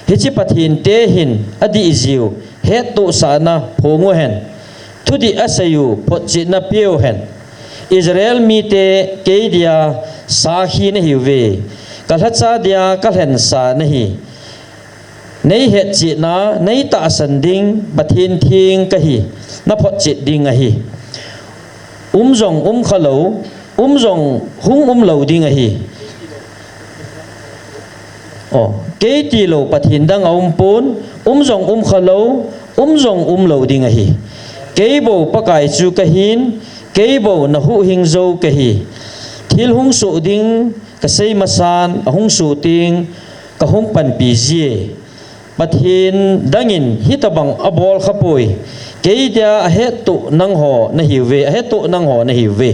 hichi pathin te hin adi ziu het to sana phongo hen thudi asayu phochi na pio hen Israel mi te keidia sa hi na hiwe kalhacha dia kalhen sa nahi nei het chi na nei ta sanding pathin thing ka hi na phochi ding a hi umjong khalo umjong hung lo ding a hi ke ti lo pathin dang pon umjong khalo umjong lo ding a hi ke bo pakai chu ka hin ke bo na hu hing zo ka hi thil hung su ding ka sei masan hung su ting ka hung pan pi ji pathin dangin hitabang abol khapoi ke dia het tu nang ho na hiwe het tu nang ho na hiwe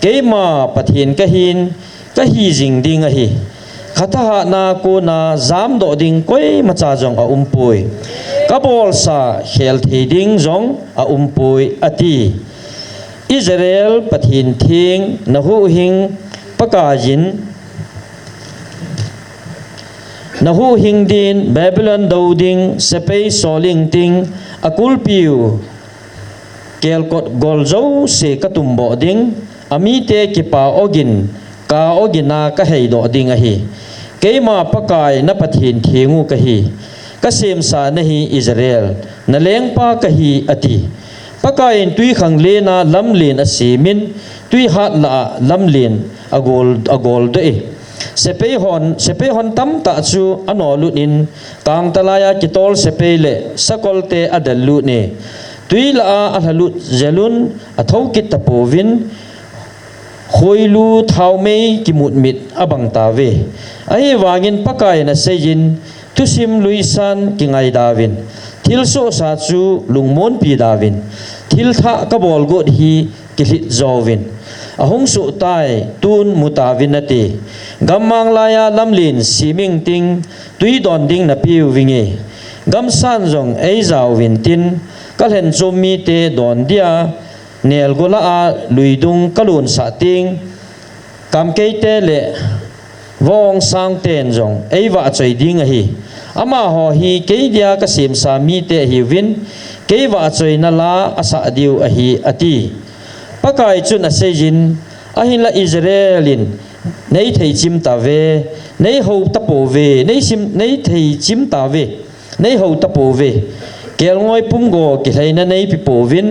ke ma pathin ka hin ka hi jing ding a hi khata na ko na zam do ding koi macha jong a umpui kabol sa khel thi ding jong a umpui ati Israel pathin thing na hu hing pakajin na hu hing din Babylon ding sepei soling ting akul piu kelkot golzo se katumbo ding amite kipa ogin ka ogina ka heido ding a hi keima pakai na pathin thingu ka hi kasem sa nahi Israel na lengpa ka hi ati pakain tui khangle na lamlin asimin tui hat la lamlin agol de sepei hon tam ta chu anolunin kang talaya kitol sepei le sakolte adalu ne tui la ahalut zelun athokit tapovin khoilu thaume kimut mit abang tawe ai wangin pakai na sejin tusim luisan kingai davin thilso sa chu lungmon pi davin thil tha kabol god hi kilit zovin ahung su tai tun mutavin ati gamang laya lamlin siming ting tui don ding na piu winge gam san jong ei zaw win tin kalhen zomi te don dia nel gola a luidung kalun sa ting kam keite le vong sang ten jong ei wa choi ding a hi ama ho hi ke dia ka sim sa mi te hi win ke wa choi na la asa diu a hi ati pakai chun a sejin ahin la Israelin nei thei chim ta ve nei ho ta po ve nei thei chim ta ve nei ho ta po ve kel ngoi pum go ki theina nei pi po vin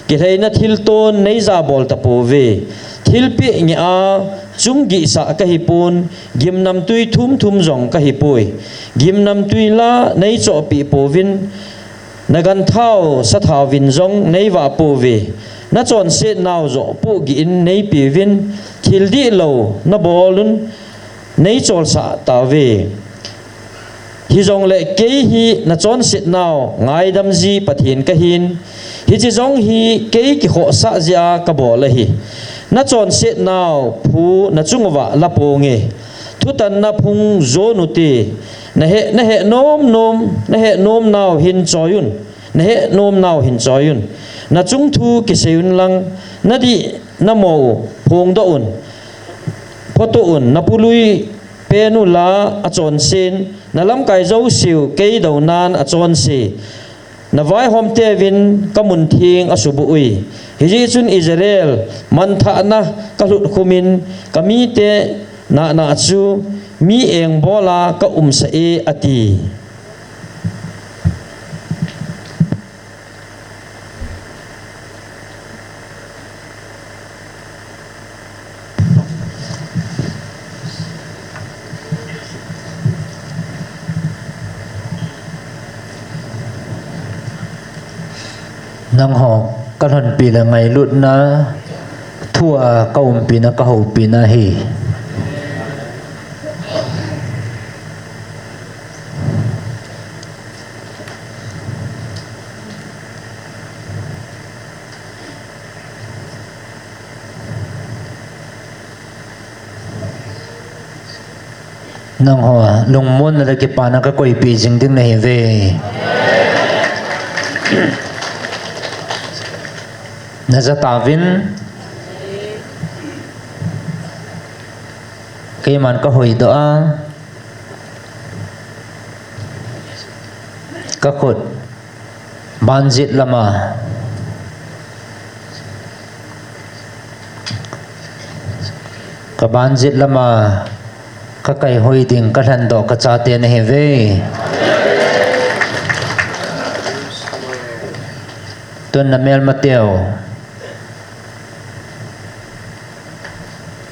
ki theina thil ton nei za bol ta po ve thil pi ngi a chung gi sa ka hi pun gim nam tui thum jong ka hi poi gim nam tui la nei cho pi po vin nagan thau sa thau vin jong nei wa po ve na chon se naw zo pu gi in nei pi vin thil di lo na bolun nei chol sa ta ve hi jong le ke hi na chon sit naw ngai dam ji pathin ka hin hi chi jong hi ke ki kho sa ja ka bol hi na chon sit naw phu na chungwa la po nge thutan na phung zo nu ti na he nom naw hin choyun na he nom naw hin choyun na chung thu ki seun lang na di na mo phong do un photo un na pului penu la a chon sin na lam kai zo siu ke do nan a chon si na vai hom te vin kamun thing asubu ui hi chun Israel man tha na ka lut khumin kami te na chu mi eng bola ka sa e ati nang ho kan hon pi la ngai lut na thua kaum pi na ka ho pi na hi nang ho lung mon la ke pa na ka koi pi jing ding na hi ve na za tavin ke man ka hoi do a ka khot banjit lama ka banjit lama ka kai hoi ding ka than do ka cha te na he ve tun na mel mateo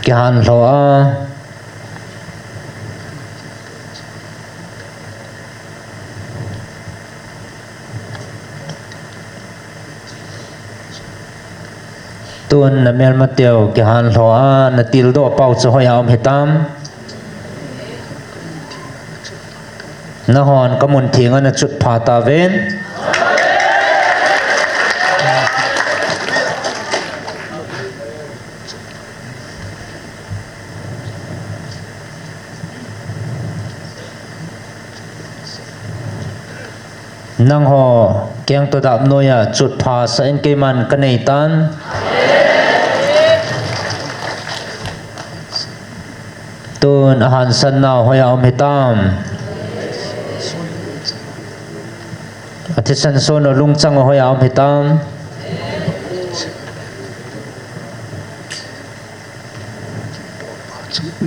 ki han lo a tun na mel mateo ki han lo a na til do pau cho hoya om hetam na hon kamun thinga na chut pha ta ven nang ho kyang to dap noya chut pha sa en ke man ka nei tan tun ahan san naw hoya om hitam athisan so no lung chang hoya om hitam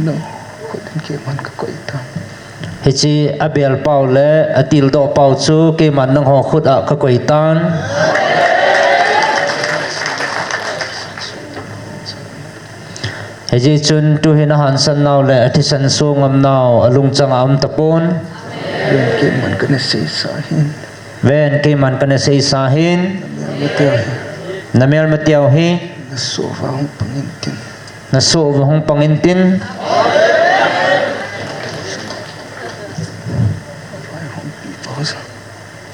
no khutin ke man ka koi ta hi chi abel pau le atil do pau chu ke man nang ho khut a ka koi tan hi chi chun tu hin han san naw le athisan so ngam naw alung chang am tapon ven ke man ka ne se sa hin ven ke man ka ne se sa hin namel matiaw hi na so va hong pangin tin na so va hong pangin tin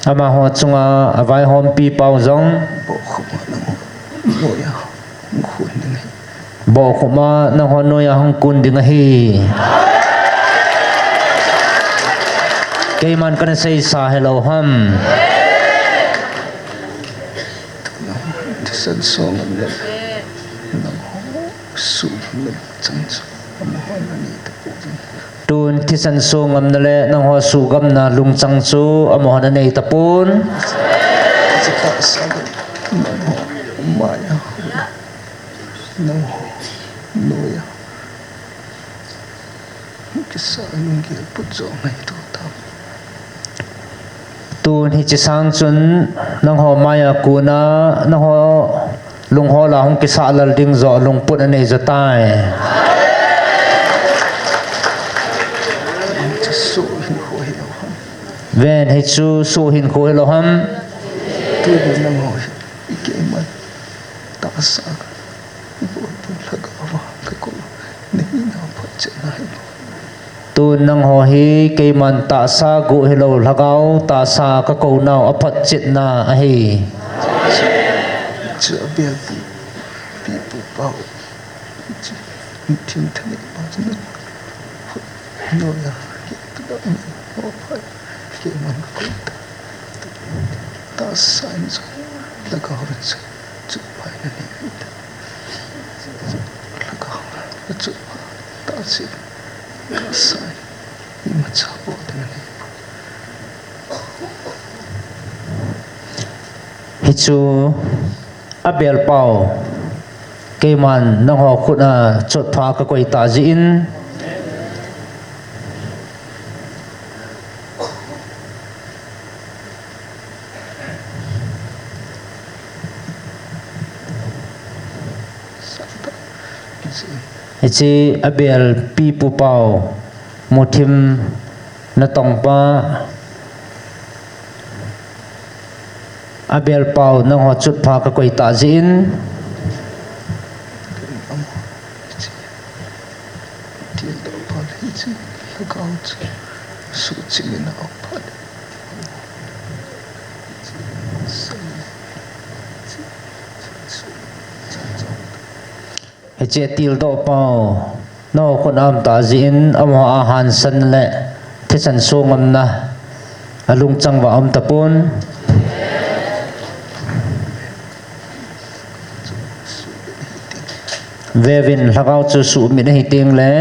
ama ho chunga avai hom pi pau zong bo khuma na no ya khun ni bo khuma na ho no ya hong kun ding hi ke man kan sei sa hello ham san song le na su le chang chu mo na ni ta tun thisan so ngam na le nang ho su gam na lung chang chu amo na nei tapun ka sa ma ya no ya ki sa nung ki put zo mai to ta tun hi chi sang chun nang ho maya kuna nang ho lung ho la hong ki sa lal ding zo lung put anei za tai ven hi chu su hin ko lo ham tu na mo ke man ta sa bo tu lhagao ka ko ne na phat che na tu nang ho hi ke man ta sa gu hello lhagao ta sa ka ko naw aphat chit na a hi cha bel pi pu pau tin thani pa no ya ke tu da mo pa ke man ko ta sa Lhagao Theng Thuphon na ni Lhagao Theng ta si sai ni ma cha bo na ni hichu abel pau keman nang ho khuna chot pha ka koi ta ji in hichi abel pi pu pau mothim na tong pa abel pau nang ho chut pha ka koi ta ji in ti do pa ni chi Lhagao su chi mi na pa hichi til do pau no khun am ta ji in amo a han san le thi san so ngam na alung chang wa am tapon Vevin Lhagao chu su mi na hi ting le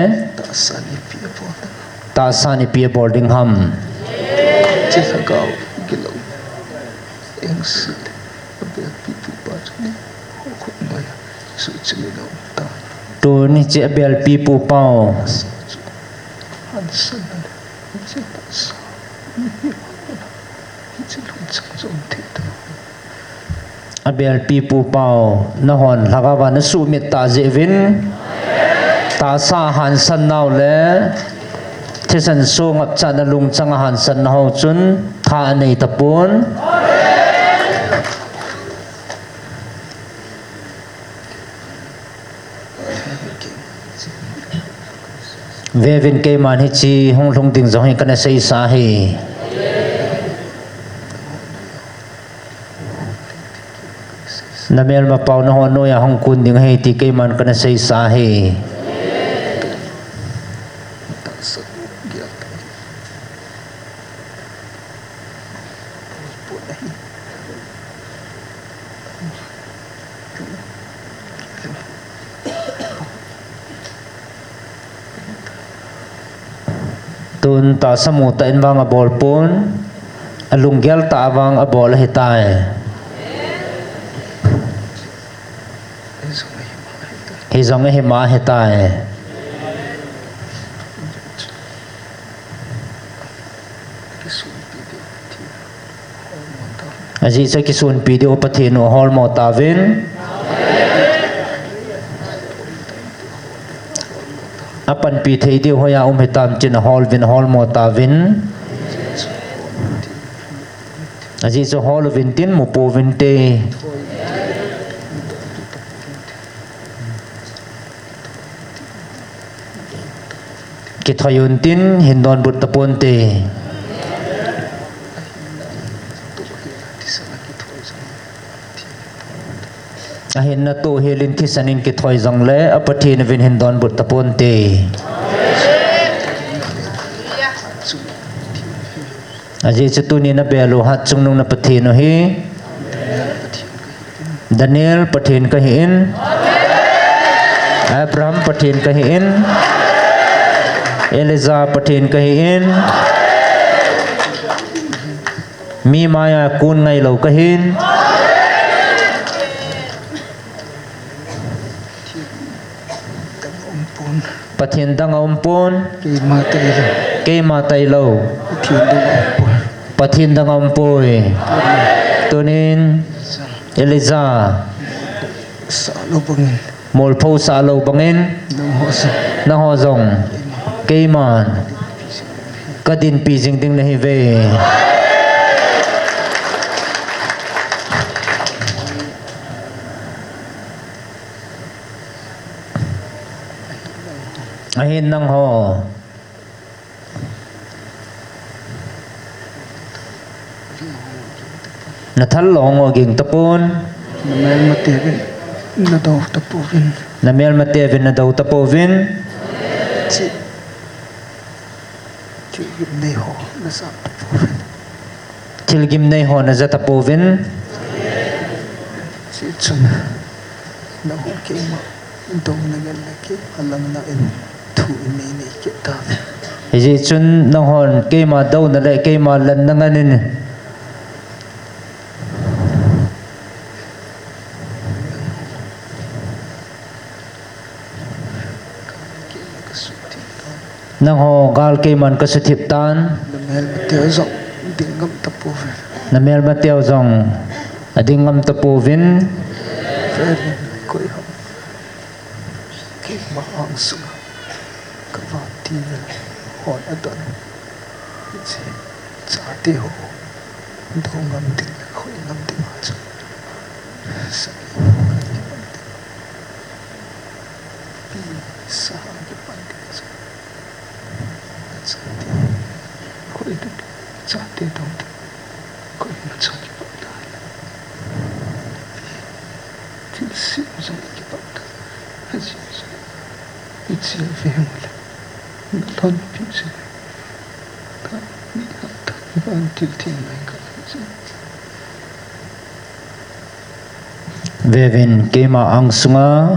ta sani pia boarding ham chi Lhagao gilo eng si abel pi pu pa ni ko no ya su chi mi na ta tu ni chi abel pi pu pau han san chi ta sa chi lu chang zong ti ta abel pi pu pau na hon Lhagawa na su mi ta je vin ta sa han san naw le thi san so ngap cha na lung chang han san na ho chun tha nei tapun Vevin ke man hi chi hong lung ding zo hi kana sei sa hi namel ma pau na ho no ya hong kun ding hei ti ke man kana sei sa hi ta sa gya po na hi tun ta samu ta in wang a bol pun alung gel ta wang a bol hi tai hi zong hi ma hi tai aji sa kisun video pathino hol mo tavin apan pi thei di hoya hitam chin hol vin hol mo tavin aji so hol vin tin mo po vin te ki thayun tin hindon but tapon te ahin na to helin thi sanin ki thoi jong le apathin vin hindon but tapon te aji chutuni na belu hat chungnung na pathino hi Daniel pathin ka hin Abraham pathin ka hin Eliza pathin ka hin mi maya kun ngai lo ka hin pathin dang pun ke ma tai lo pathin dang poi tunin Eliza sa lo bangin mol pho sa lo bangin na ho zong ke man kadin pi jing ding na hi ve ahin nang ho na thal long o ging tapon namel matevin na daw tapuvin namel matevin na daw tapovin chi gim nei ho na sa tapuvin tilgim nei ho na za tapovin chỉ chun nó không kêu mà đâu nó gần là cái alam na in thu này này cái ta hi ji chun na hon ke ma do na le ke ma lan na nganin nang ho gal ke man ka suthip tan mel tiêu rộng tiếng ngâm tập bộ về na mel ma teo zong ading ngam tapu vin về coi họ cái mà ăn sung cái vạt tiền họ đã tuần chỉ trả tiêu đâu ngâm tiếng khỏi ngâm tiếng mà chứ sa cái bản cái khỏi được trả tiêu đâu khỏi mà trả cái bản này thì xin rồi cái bản này thì xin về một lần nó thon phim gì ta bị hận ta bạn tiêu tiền này cả gì về vin ke ma ang sunga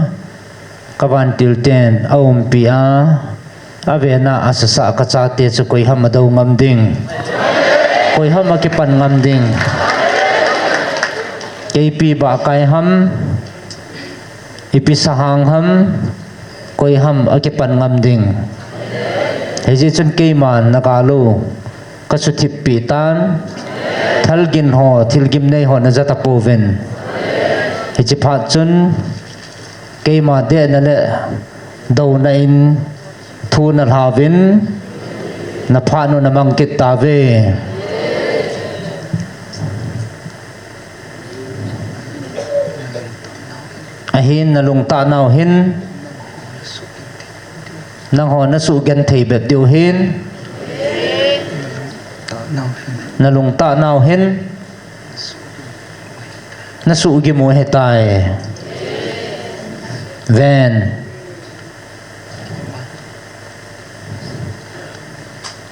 kawan til ten aum pia avena asasa ka cha te chu koi ham do ngam ding koi ham ki pan ngam ding kp ba kai ham ipi sahang ham koi ham ki pan ngam ding heji chun ke man nakalu ka chu thip pi tan thalgin ho thilgim nei ho na jata poven heji phat chun ke ma de na le do na in thu na havin na phanu na mang kit ta ve ahin na lung ta naw hin nang ho na su gen thei bet diu hin na lung ta naw hin na su gi mo he tai ven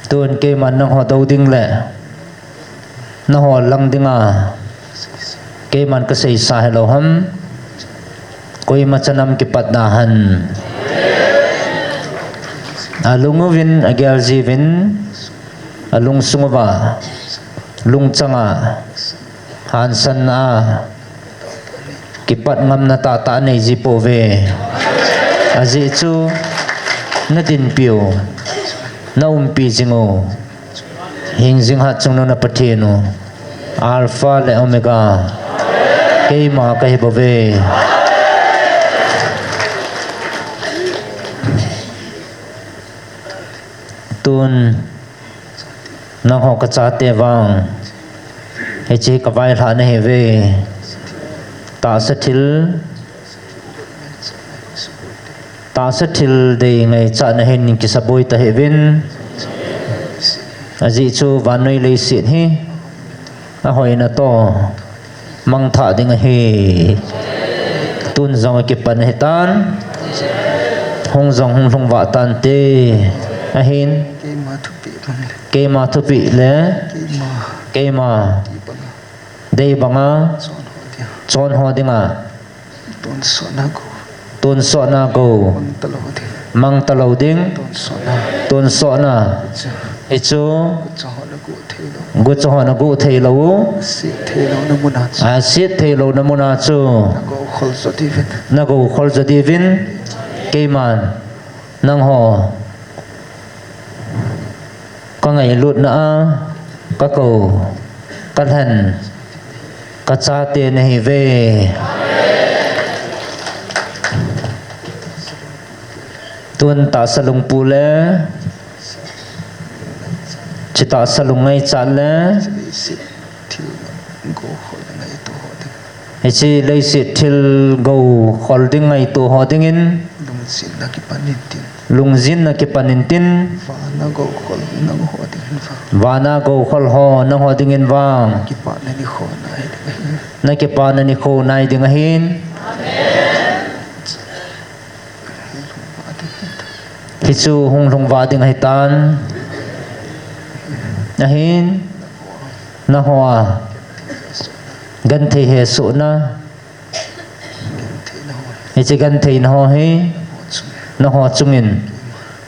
tuần kê mà nó họ đâu đinh lệ nó họ lăng đinh à kê mà cái xây sai lâu hâm coi mà chân năm cái bát na hân lung vin agyal ji vin lung sungwa lung changa han san a kipat ngam na ta nei ji po ve aji chu na tin piu na pi jingo hing jing ha chung na pathenu alpha le omega ke ma ka hi bove tun na ho ka cha te wang he chi ka vai tha na he ve ta sa thil de ngai cha na hen ki saboi ta hevin aji chu vanoi le sit hi a hoi na to mang tha ding hi tun zong ki pan he tan hong zong hong long wa tan te a hin ke ma thu pi le ke ma dei banga chon ho dinga tôn so na go mang talo ding tôn so na ichu gu cho na gu thei lo a sit thei lo na muna chu na go khol za divin ke man nang ho có ngày lụt nữa các cầu các hành các cha tiền này về tuân ta salung pule chỉ ta salung ngay chán le chỉ lấy sự thil go holding ngay tu holdingin lung zin na ki panintin vana go khol ho na holdingin wang na ki pa na ni kho nai ding hin hichu hung long wa ding hitan na hin na hoa gan the he su na chỉ gần thấy nó hi nó họ chung in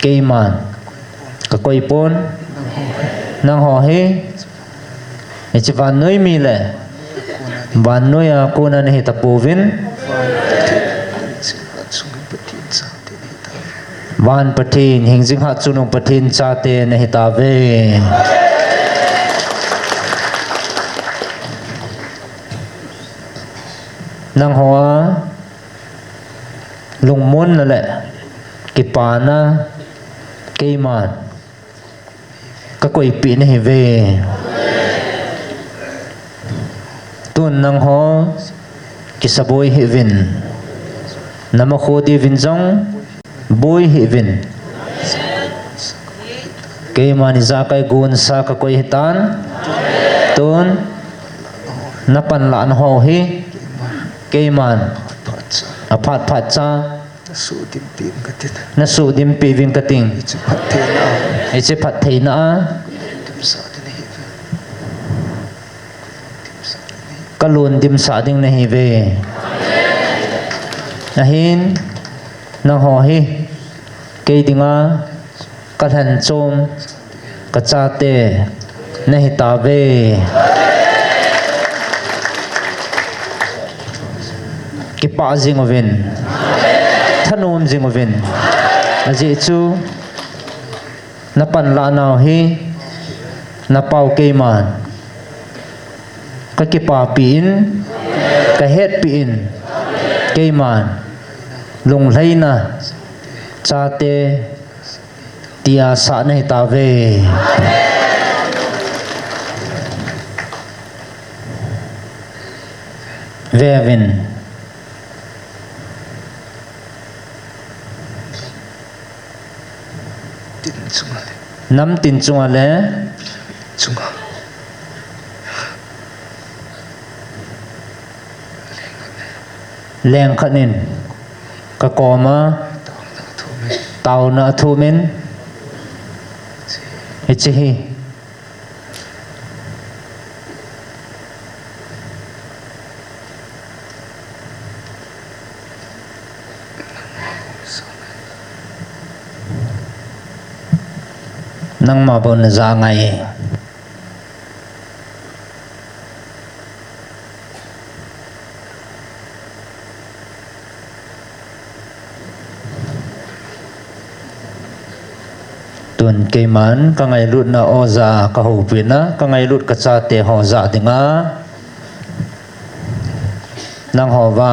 cây màn cái quay pon năng họ hi chỉ van nơi mi lệ van nơi à cô nan hi tập povin van Pathen hình dinh hạt sunung Pathen cha te na hi ta ve năng hoa lùng môn là lệ cái pa na cây màn các quỷ bị này về tuần năng hoa cái sa bôi hệ vin nằm khô đi vin giống bôi hệ vin cây màn ra cái gun sa các quỷ tan tuần napan lan hoa hi cây màn phát phát cha na su dim pi vin kating ichi phat thei na kalun dim sa ding na hi ve na hin na ho hi ke dinga ka than chom ka cha te na hi ta ve ki pa jing ovin thanum jing ovin aji chu na pan la naw hi na pau ke man ka ki pa pin ka het pin ke man lung leina cha te tia sa nei ta ve vin năm tin chung ale chung leng khanin ka koma tau na thu men ichi hi nang ma bon za ngai tuần cây mán ka ngai lut na oza ka ho pina ka ngai lut ka cha te ho za dinga nang ho wa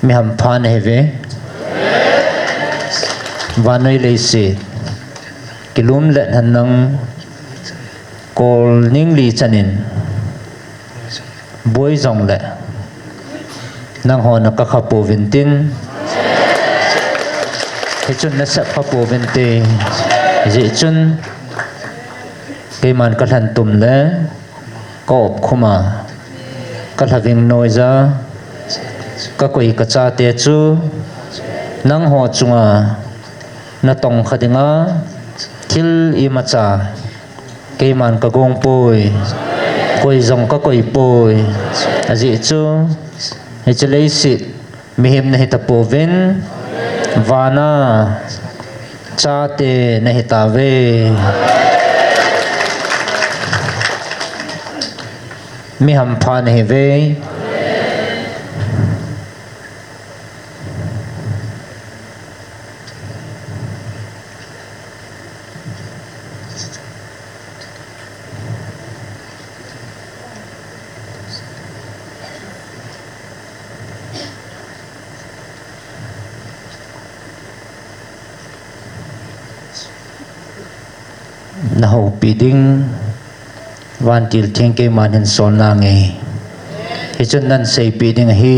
mi ham phan heve wa noi le se kilum lệ hành năng col ning li chanin bôi dòng lệ năng hồ na các khẩu viên tin thế chun na sắp khẩu viên tê dễ chun cái màn các hành tùm lệ có ốp khuma các hành viên nôi ra các quỷ các cha tê chu năng hồ chunga na tông khadinga thil imacha cây man ka gong poi koi zong ka koi poi aji chu he chalei sit mihim na hita povin vana cha te na hita ve mi ham phan he ve na ho piding van til theng ke man hin son na nge hi chun nan sei piding hi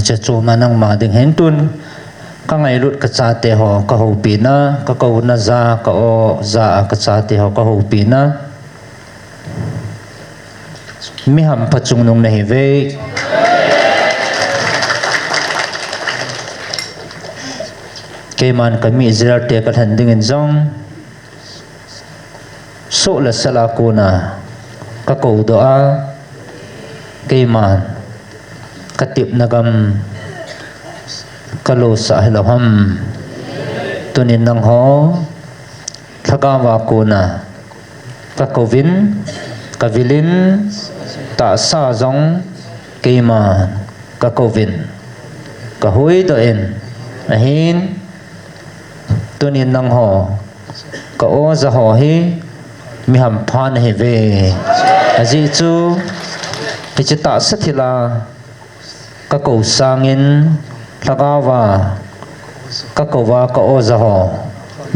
จะจูมานั่งมาดึงเห็นตุนก็ไงลุดกระจาเตหอก็หูปีนะก็กูน่าจะก็โอจะกระจาเตหอก็หูปีนะมีหำปัจจุบันในเวกมันก็มีอิสราเอลเตะกันหันดึงเงินจงสุลสลากูนะก็กูดัวเกมันกติบนักกโลสาหิลหัมตัวนินนังหอทกาวากูนะก็กูวินก็วิลินตาซาจงเกมันก็กูวินก็หุยตัวเองหินตัวนี้นังหอก็โอจะหอให้มีหำพานให้เวอาจิจูที่จะตัดสักทีละก็กูสร้างเงินแล้วก็ว่าก็กูว่าก็โอจะหอ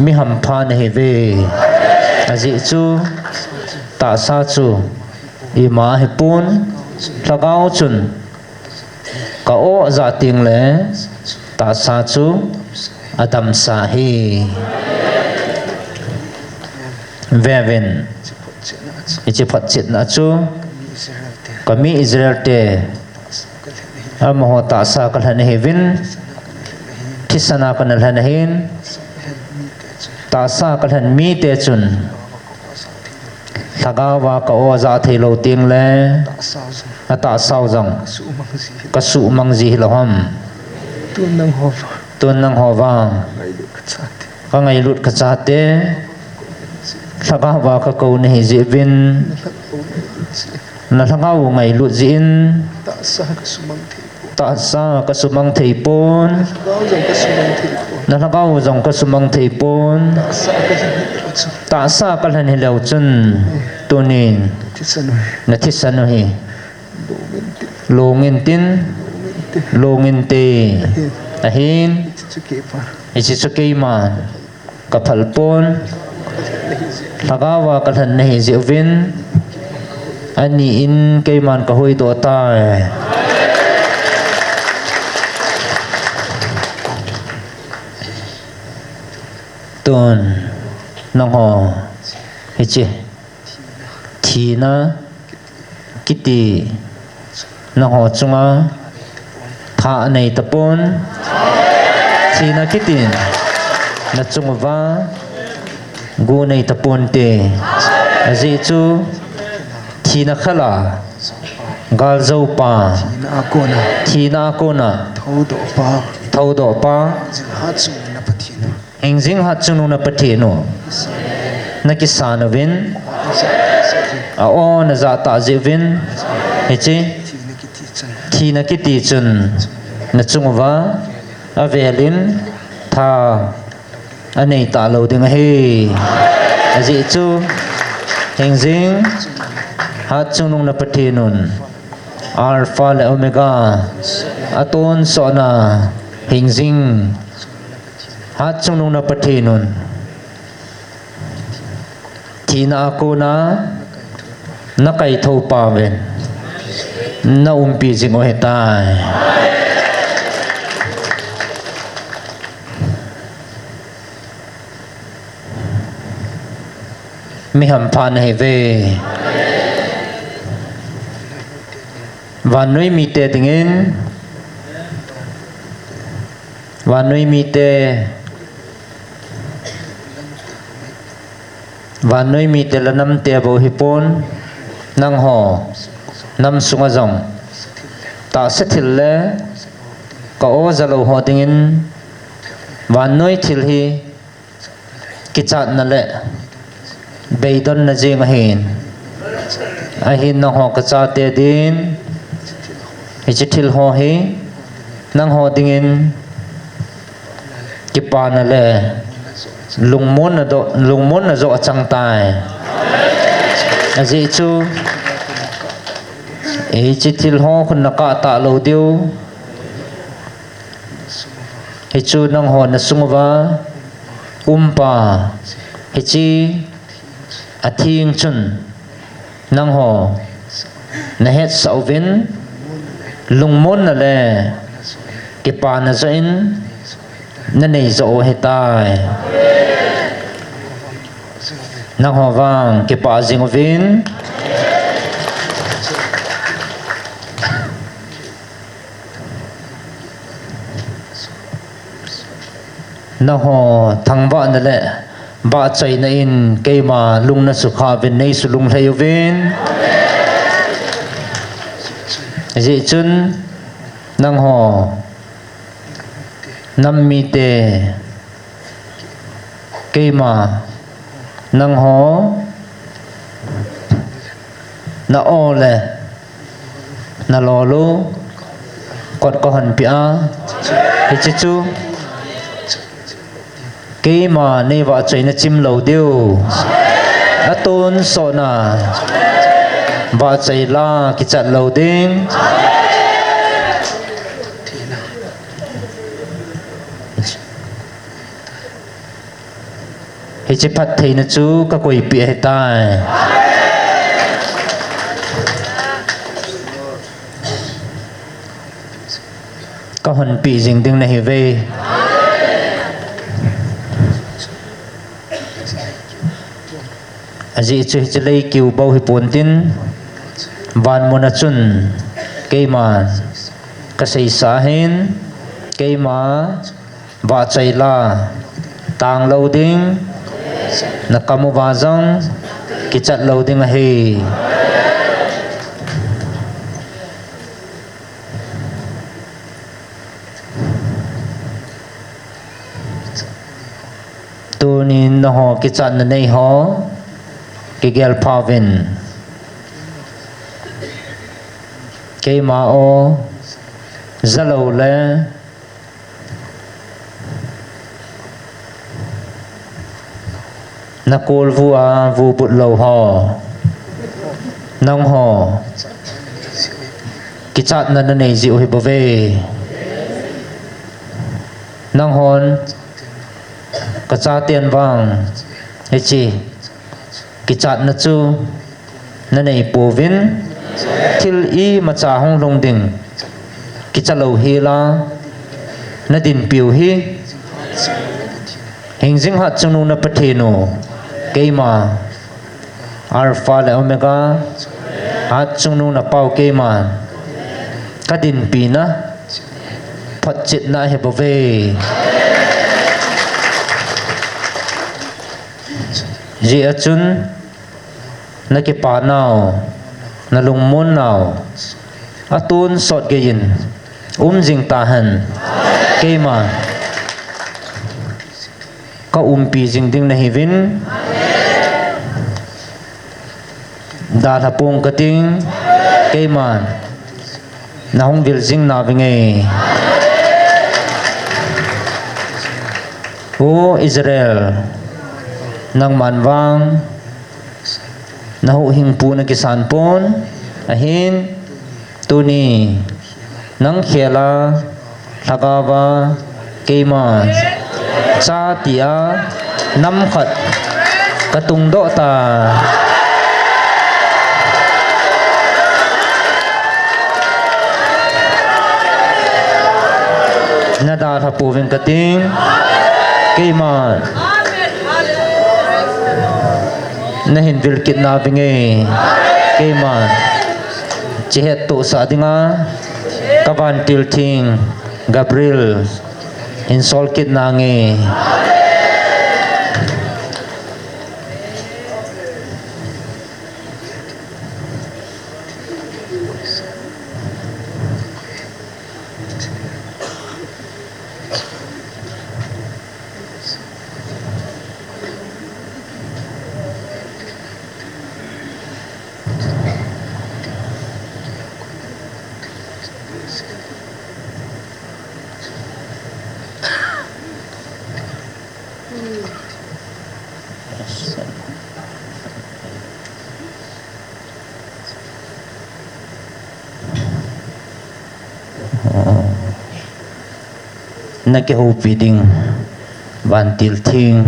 มีหำพานให้เวอาจิจูตัดซาจูอีมาให้ปูนแล้วก็เอาจุนก็โอจะติงเลยตัดซาจูAdam sahi Vevin Ichi patchit na chu Kami Israel te Amaho ta'asa kalhan hevin Tisana kanalhan hin Ta'asa kalhan mi te chun Lhagawa ka o za thei lo ting le Ta'asa zang Kasu mangzi hilaham tuan nang hova ka ngai lut ka chate Lhagawa ka ko ni zibin na Lhagaw ngai lut zin ta'sa ka sumang theipon na Lhagaw jong ka sumang theipon ta'sa ka lan hilaw chun tunin na thisanuhi longin tin longin te ahin ichitsukay man kapalpon Lhagawa kalhan nahi zivin aniin kay man kahoy do tay ton nang ho ichi thina kiti nang ho chunga tha nei tapon Sina kitin na chungwa gu nei tapon te azi chu thina khala gal zo pa thina akona thodo pa engzing hat chunu na pathino na kisanavin a o na za ta zivin hechi thina kiti chun na chungwa avelin tha anei ta lo ding he azi chu hengzing hat chunung na pathinun alpha le omega aton sona hengzing hat chunung na pathinun thina ko na nakai tho pa ven na umpi jingo hetai mi ham phan hai ve vanoi mi te tingin vanoi mi te lanam te bo hipon nang ho nam sunga jong ta sethil le ka o zalo ho tingin vanoi thil hi kichat na le beidon na jing ahin ahin nang ho kacha te din ichithil ho hi nang ho dingin kipa na le lungmon na zo achang tai azi chu ichithil ho khun na ka ta lo diu hichu nang ho na sungwa umpa hichi athing chun nang ho na het sauvin lung mon na le ki pa na zo in na nei zo he tai na ho wang ki pa jing ovin na ho thang ba na le ba chai na in ke ma lung na su kha vin nei su lung thai ovin ji chun nang ho nam mi te ke ma nang ho na o le na lo lu kot ko han pia hi chu ke ma nei wa chai na chim lo deu atun so na ba chai la ki chat lo ding hi chi phat thei na chu ka koi pi he tai ka hon pi jing ding na hi ve aji chu hi lei kiu bo hi pon tin van mona chun keima ka sei sa hen keima ba chai la tang lo ding na kamu wa jang ki chat lo ding a he tu ni na ho ki chat na nei ho ki gel pavin ke ma o zalo le na kol vu a vu put lo ho nong ho ki chat na na nei ji o hi bo ve nong hon ka cha tiền vang he chi ki chat na chu na nei po vin thil i ma cha hong long ding ki cha lo hi la na din piu hi hình ding hat chung na patheno keima alpha le omega hat chung na pau keima ka din pi na phat chit na he bo ve ji achun na ke pa naw na lung mon naw atun sot ge yin jing ta han keima ka pi jing ding na hi vin da tha pong ka ting keima na hong vil jing na vinge o Israel nang manwang na hu hing pu na kisan pon ahin tuni nang khela thagawa keima cha tia nam khat katung do ta na da tha pu vin kating keima na hin vil kit na binge keima chi het to sa dinga kavan til thing Gabriel in sol kit na nge na ke ho pi ding van til thing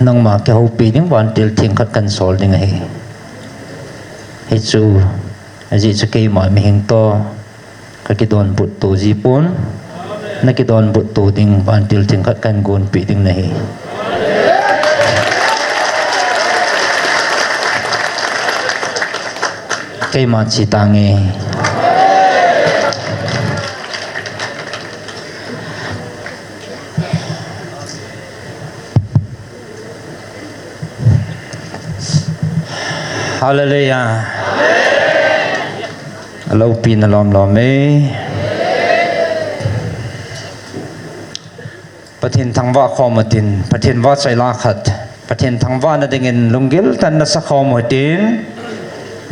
nang ma ke ho pi ding van til thing khat kan sol ding he chu aji chake ma mi hing to ka ki don but to ji pon na ki don but to ding ban til ting khat kan gon pi ding nahi ke ma chi tange Hallelujah. Alo pin alom lome. Pathen thangwa khomatin, pathen wa chai la khat, pathen thangwa na dingin lunggil tan na sa khomatin.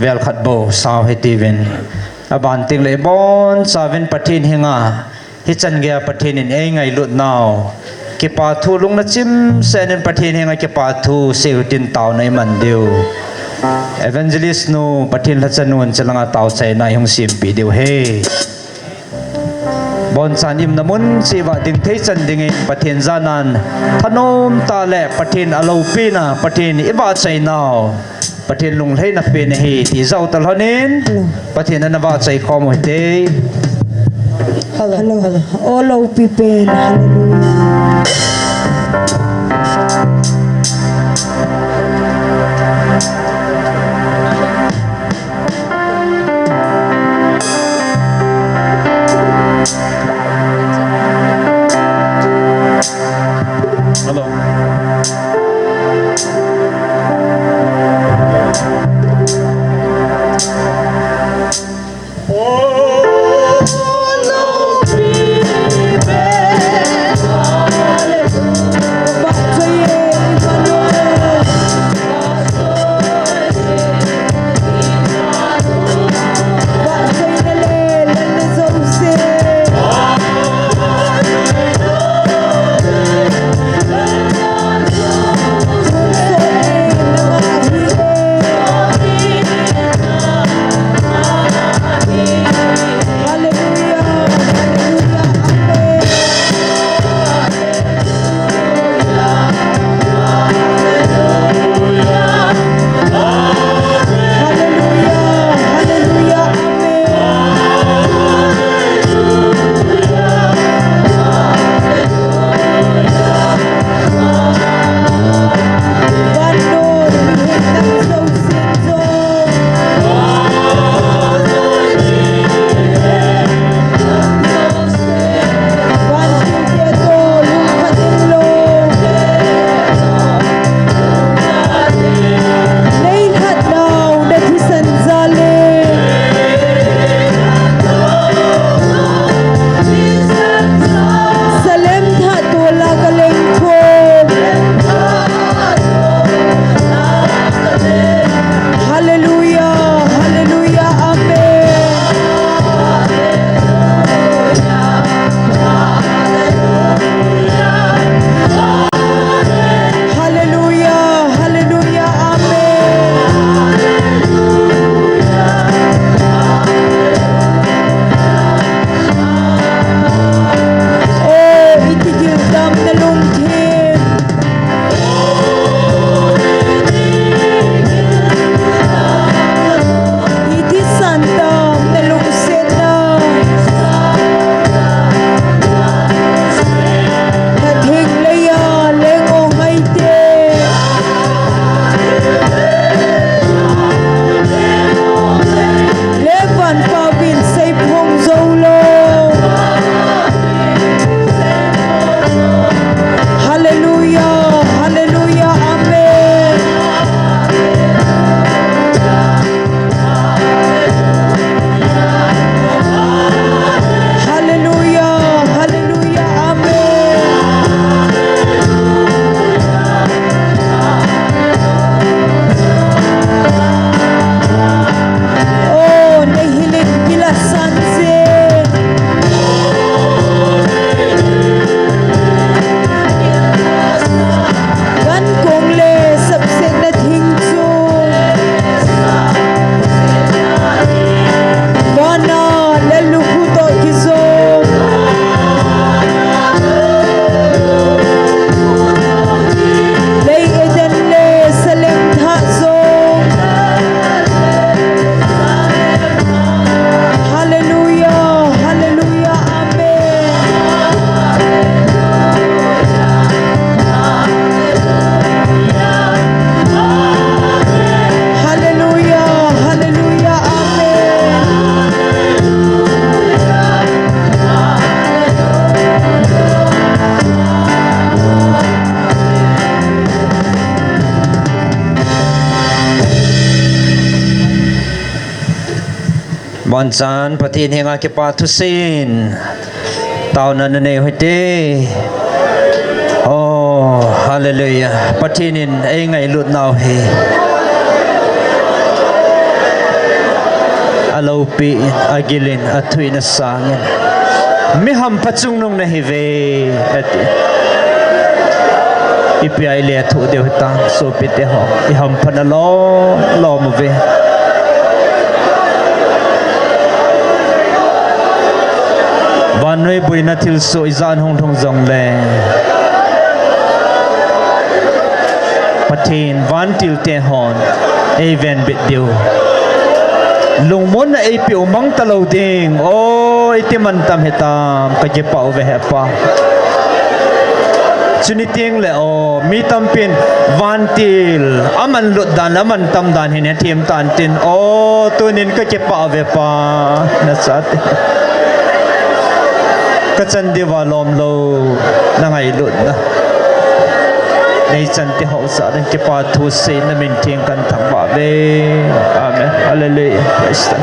Vel khat bo saw hetiven. Aban ting le bon savin pathen hinga. Hichan gya pathen in ngai lut now. Ki pa thu lung na chim senin pathen hinga ki pa thu seutin taw nai man deu. Evangelist no Pathen Lhagao Theng tao say na yung simpi diw hey bon sanim namun si wa ding thei chan ding Pathen zanan thanom ta le Pathen alo pina Pathen iba say now Pathen lung lei na pe he ti zau tal honin Pathen na ba say khom te hello all of people hallelujah hello all of people Bon chan Pathen henga ke pa thu sin tao na ne hoi te oh hallelujah Pathen in ai ngai lut nau he alo pi agilin athui na sangin mi ham pachung nong na hi ve ati ipi le thu de ta so pi te ho I ham phana lo mo ve van noi buina thil so izan hong thong jong le Pathen van til te hon even bit diu lung mon na pi umang talo ding o iti man tam hetam ka je pau ve pa chuni ting le o mi tam pin van til aman lut dan aman tam dan hin thiam tan tin o tunin ka je pau ve pa na sat ka chan di wa lom lo na ngai lut na nei chan ti ho sa dan ke pa thu se na min ting kan thang ba ve amen hallelujah praise the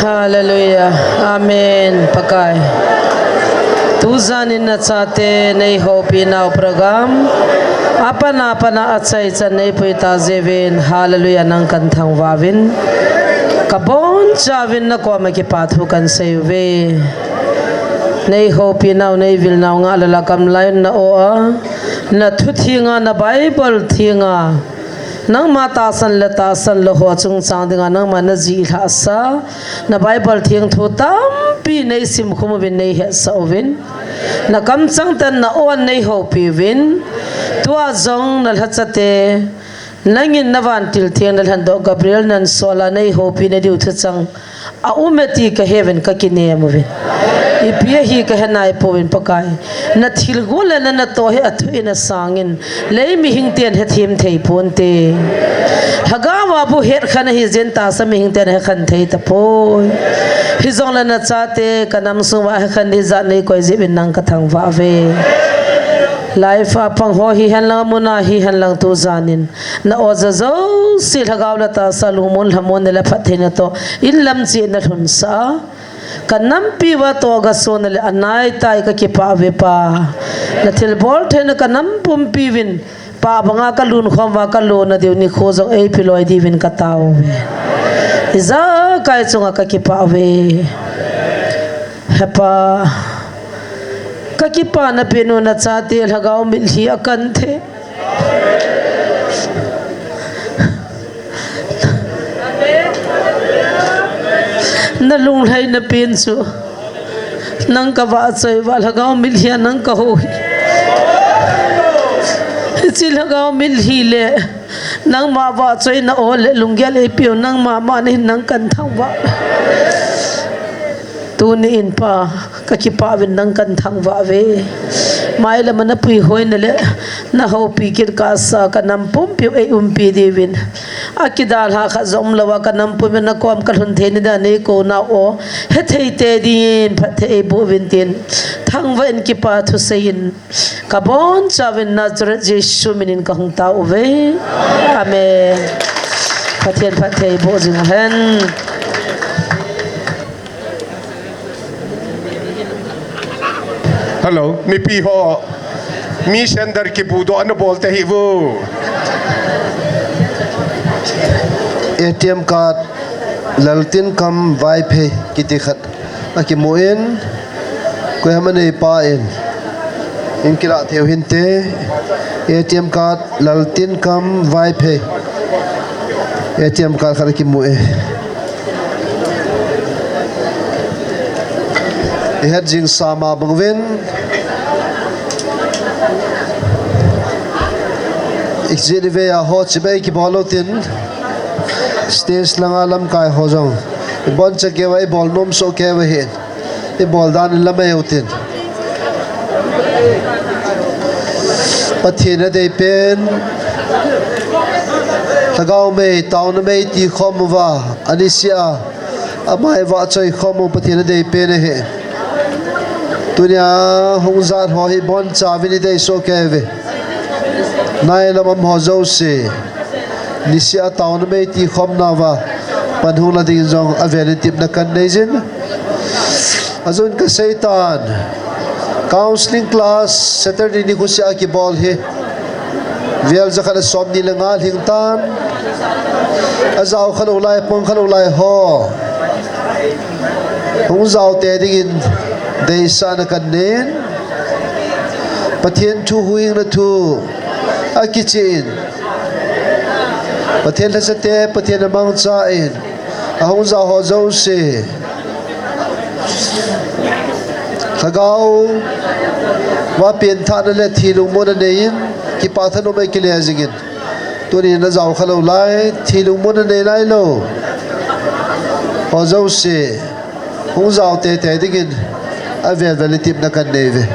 Hallelujah. Amen. Pakai. Tuzan in na chate nei hopi now program. Apana atsai chanei puita zevin. Hallelujah nang kan thang wavin. Kabon chavin na ko maki pathu kan seive. Nei hopi now nei vil now nga lalakam lain na oa. Na thuthinga na Bible thinga. Nang mata san leta san lo ho chung chang dinga nang mana ji la sa na Bible thiang thu tam pi nei sim khum vin nei he sa ovin na kam chang tan na on nei ho pi vin tua zong na la chate nangin nawan til thiang na han do Gabriel nan sola nei ho pi ne diu thu chang a umeti ka heaven ka kine mo vin ipia hi ka hanai povin pakai na thilgula na to he athu ina sangin lei mi hingten he thim thei ponte hagawa bu het khana hi jenta sa mi hingten he khan thei ta poi hi zongla na chate kanam suwa he khan ni za nei koi jibin nang ka thang wa ve life apang ho hi han lang muna hi han lang tu zanin na oza zo si Lhagao la ta salumon lamon la Pathen to in lam chi na thun sa kanam pi wa to ga so na le anai tai ka ki pa ve pa na thil bol the na kanam pum pi win pa banga ka lun khom wa ka lo na deu ni kho zo ei piloi di win ka tau ve iza kai chunga ka ki pa ve hepa kaki pa na pino na chate Lhagao mil hi akan the na lung lai na pin su nang ka wa choi wa Lhagao mil hi nang ka ho chi Lhagao mil hi le nang ma wa choi na o le lungia le pio nang ma ni nang kan thang wa tu ni in pa kaki pa win nang kan thang wa ve mai la mana pui hoi na le na ho pi kir ka sa kanam pum pi e pi di win akidal ha kha zom lawa kanam pum na kom kal hun the ni da ne ko na o he thei te din pha the bo win tin thang wa in ki pa thu sein ka bon cha win na zra jesu minin ka hung ta o ve amen Pathen pha thei bo jing hen Hello, mi pi ho. Mi sender ki budo ano bolte hi wo. ATM card laltin kam vai phe kiti khat aki moen ko hamane pa in kila theo hinte ATM card laltin kam vai phe ATM card khat ki moe ihat jing sama bangwen ikjelive ya ho chibe ki bolotin stage langa lam kai ho jong bon che ke wai bol nom so ke wa he e bol dan lam e utin Pathen de pen Lhagao me taun me ti khom wa anisia amai wa choi khom Pathen de pen he tunia hongzat ho hi bon chawini de so keve nai lamam ho zo se nisia taun me ti khom na wa panhung la ding jong available na kan nejin azun ka seitan counseling class Saturday ni kusia ki ball he vial zakana som ni lengal hingtan azau khalo lai pong khalo lai ho hongzau te ding Dei sana kanen Pathen thu huing na thu akichin Pathen la sate Pathen amang cha in ahong za ho zo se Lhagao wa pien tha na le thilung mon nein ki Pathen o mai ki le jingin tuni na zau khalo lai thilung mon nei lai lo ho zo se hong zau te te dingin availability na kan neve